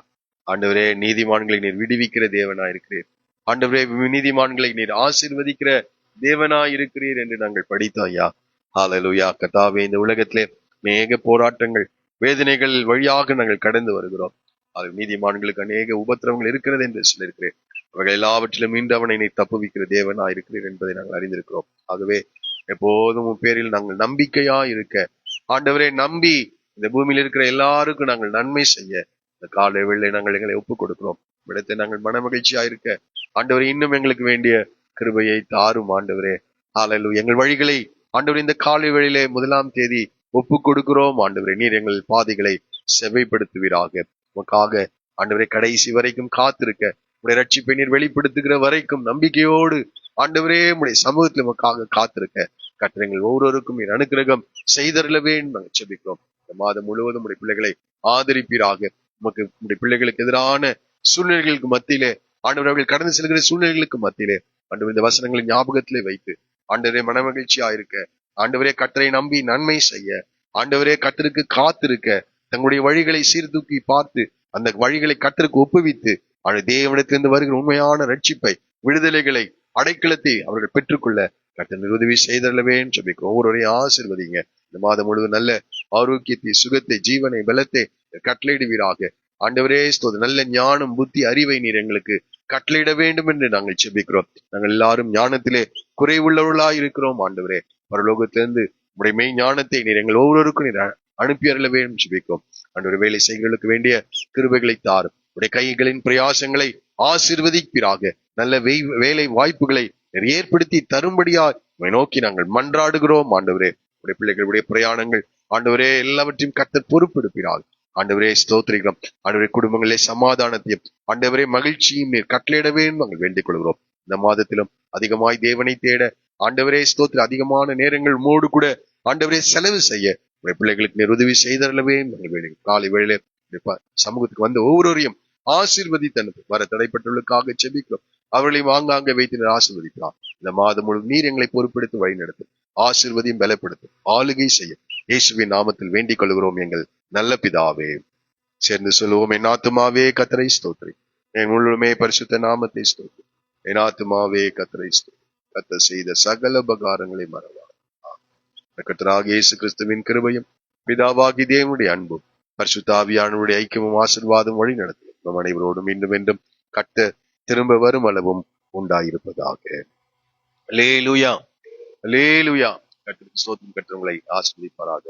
ஆண்டவரே, நீதிமான்களை நீர் விடுவிக்கிற தேவனாய் இருக்கிறீர். ஆண்டவரே, நீதிமான்களை நீர் ஆசீர்வதிக்கிற தேவனாய் இருக்கிறீர் என்று நாங்கள் படித்தோம் ஐயா. ஹல்லேலூயா. கர்த்தாவே, இந்த உலகத்திலே அநேக போராட்டங்கள், வேதனைகள் வழியாக நாங்கள் கடந்து வருகிறோம். அது நீதிமான்களுக்கு அநேக உபத்திரவங்கள் இருக்கிறது என்று சொல்லியிருக்கிறேன். அவர்கள் எல்லாவற்றிலும் மீண்டு அவனை நீ தப்புவிக்கிற தேவனாய் இருக்கிறீர் என்பதை நாங்கள் அறிந்திருக்கிறோம். ஆகவே எப்போதும் பேரில் நாங்கள் நம்பிக்கையா இருக்க, ஆண்டவரை நம்பி இந்த பூமியில் இருக்கிற எல்லாருக்கும் நாங்கள் நன்மை செய்ய இந்த காலை வேளை நாங்கள் எங்களை ஒப்புக் கொடுக்கிறோம். இடத்தை நாங்கள் மன மகிழ்ச்சியா இருக்க ஆண்டவரை இன்னும் எங்களுக்கு வேண்டிய கிருபையை தாரும் ஆண்டவரே. ஹல்லேலூயா. எங்கள் வழிகளை ஆண்டவரே இந்த காலை வேளையிலே 1ஆம் தேதி ஒப்புக் கொடுக்கிறோம் ஆண்டவரே. நீர் எங்கள் பாதைகளை செவைப்படுத்துவீராக. உமக்காக ஆண்டவரே கடைசி வரைக்கும் காத்திருக்க, உடைய ரட்சிப்பை நீர் வெளிப்படுத்துகிற வரைக்கும் நம்பிக்கையோடு ஆண்டவரே உடைய சமூகத்தில் உமக்காக காத்திருக்க கர்த்தர் ஒவ்வொருவருக்கும் நீர் அனுக்கிரகம் செய்தருளவே நாங்கள் ஜெபிக்கிறோம். இந்த மாதம் முழுவதும் உடைய பிள்ளைகளை ஆதரிப்பீராக. உமக்கு உடைய பிள்ளைகளுக்கு எதிரான சூழ்நிலைகளுக்கு மத்தியிலே ஆண்டவர் அவர்கள் கடந்து செல்கிற சூழ்நிலைகளுக்கு மத்தியிலே ஆண்டவர் இந்த வசனங்களை ஞாபகத்திலே வைத்து ஆண்டவரே மனமகிழ்ச்சியா இருக்க, ஆண்டவரே கர்த்தரை நம்பி நன்மை செய்ய, ஆண்டவரே கர்த்தருக்கு காத்திருக்க, தங்களுடைய வழிகளை சீர்தூக்கி பார்த்து அந்த வழிகளை கர்த்தருக்கு ஒப்புவித்து தேவனிடத்திலிருந்து வருகிற உண்மையான ரட்சிப்பை, விடுதலைகளை, அடைக்கலத்தை அவர்கள் பெற்றுக்கொள்ள கர்த்தர் உதவி செய்தல்லவேன்னு சொல்லிக்கிறோம். ஒவ்வொருவரையும் ஆசீர்வதிங்க. இந்த மாதம் முழுவதும் நல்ல ஆரோக்கியத்தை, சுகத்தை, ஜீவனை, பலத்தை கட்டளையிடுவீராக. ஆண்டவரே ஸ்தோத்திரம். நல்ல ஞானம், புத்தி, அறிவை நீர் எங்களுக்கு கட்டளையிட வேண்டும் என்று நாங்கள் செபிக்கிறோம். நாங்கள் எல்லாரும் ஞானத்திலே குறைவுள்ளவர்களாய் இருக்கிறோம் ஆண்டவரே. பரலோகத்திலிருந்து உடைய மெய் ஞானத்தை நீர் எங்கள் ஒவ்வொருவருக்கும் நீர் அனுப்பி அருள வேண்டும் செபிக்கிறோம். ஆண்டவரே, வேலை செய்கிறவர்களுக்கு வேண்டிய கிருபைகளை தாரும். உடைய கைகளின் பிரயாசங்களை ஆசீர்வதிப்பீராக. நல்ல வேலை வாய்ப்புகளை ஏற்படுத்தி தரும்படியா நோக்கி நாங்கள் மன்றாடுகிறோம் ஆண்டவரே. உடைய பிள்ளைகளுடைய பிரயாணங்கள் ஆண்டவரே எல்லாவற்றையும் கர்த்தர் பொறுப்பெடுப்பீராக. ஆண்டவரே ஸ்தோத்திரிக்கிறோம். ஆண்டவரே குடும்பங்களே சமாதானத்தையும் ஆண்டவரே மகிழ்ச்சியும் நீர் கட்டளையிடவே நாங்கள் வேண்டிக் கொள்கிறோம். இந்த மாதத்திலும் அதிகமாய் தேவனை தேட ஆண்டவரே ஸ்தோத்திர அதிகமான நேரங்கள் மோடு கூட ஆண்டவரே செலவு செய்ய உடைய பிள்ளைகளுக்கு நீர் உதவி செய்தரலவே நாங்கள் வேண்டிக். காலை வேளையிலே சமூகத்துக்கு வந்த ஒவ்வொருவரையும் ஆசீர்வதித்தனது வர தடைப்பட்டவர்களுக்காக செபிக்கிறோம். அவர்களையும் ஆங்காங்க வைத்து ஆசீர்வதிக்கிறார். இந்த மாதம் முழு நீர் எங்களை பொறுப்பெடுத்து வழி நடத்தும், ஆசீர்வதியும் பலப்படுத்தும், ஆளுகை செய்யும். இயேசுவின் நாமத்தில் வேண்டிக் கொள்கிறோம் எங்கள் நல்ல பிதாவே. சேர்ந்து சொல்லுவோம். என் ஆத்துமாவே கர்த்தரை ஸ்தோத்திரி, என் முழுமே பரிசுத்த நாமத்தை ஸ்தோத்திரி. என் ஆத்துமாவே கர்த்தரை ஸ்தோத்திரி, கர்த்தர் செய்த சகல உபகாரங்களை மறவார். கர்த்தராகிய இயேசு கிறிஸ்துவின் கிருபையும் பிதாவாகி தேவனுடைய அன்பும் பரிசுத்த ஆவியானவருடைய ஐக்கியமும் ஆசீர்வாதம் வழி நடத்தும் நம் அனைவரோடும் மீண்டும் மீண்டும் கர்த்தர் திரும்ப வரும் அளவும் உண்டாயிருப்பதாக. அல்லேலூயா, அல்லேலூயா. கர்த்தருக்கு ஸ்தோத்திரம். கர்த்தர் உங்களை ஆசீர்வதிப்பாராக.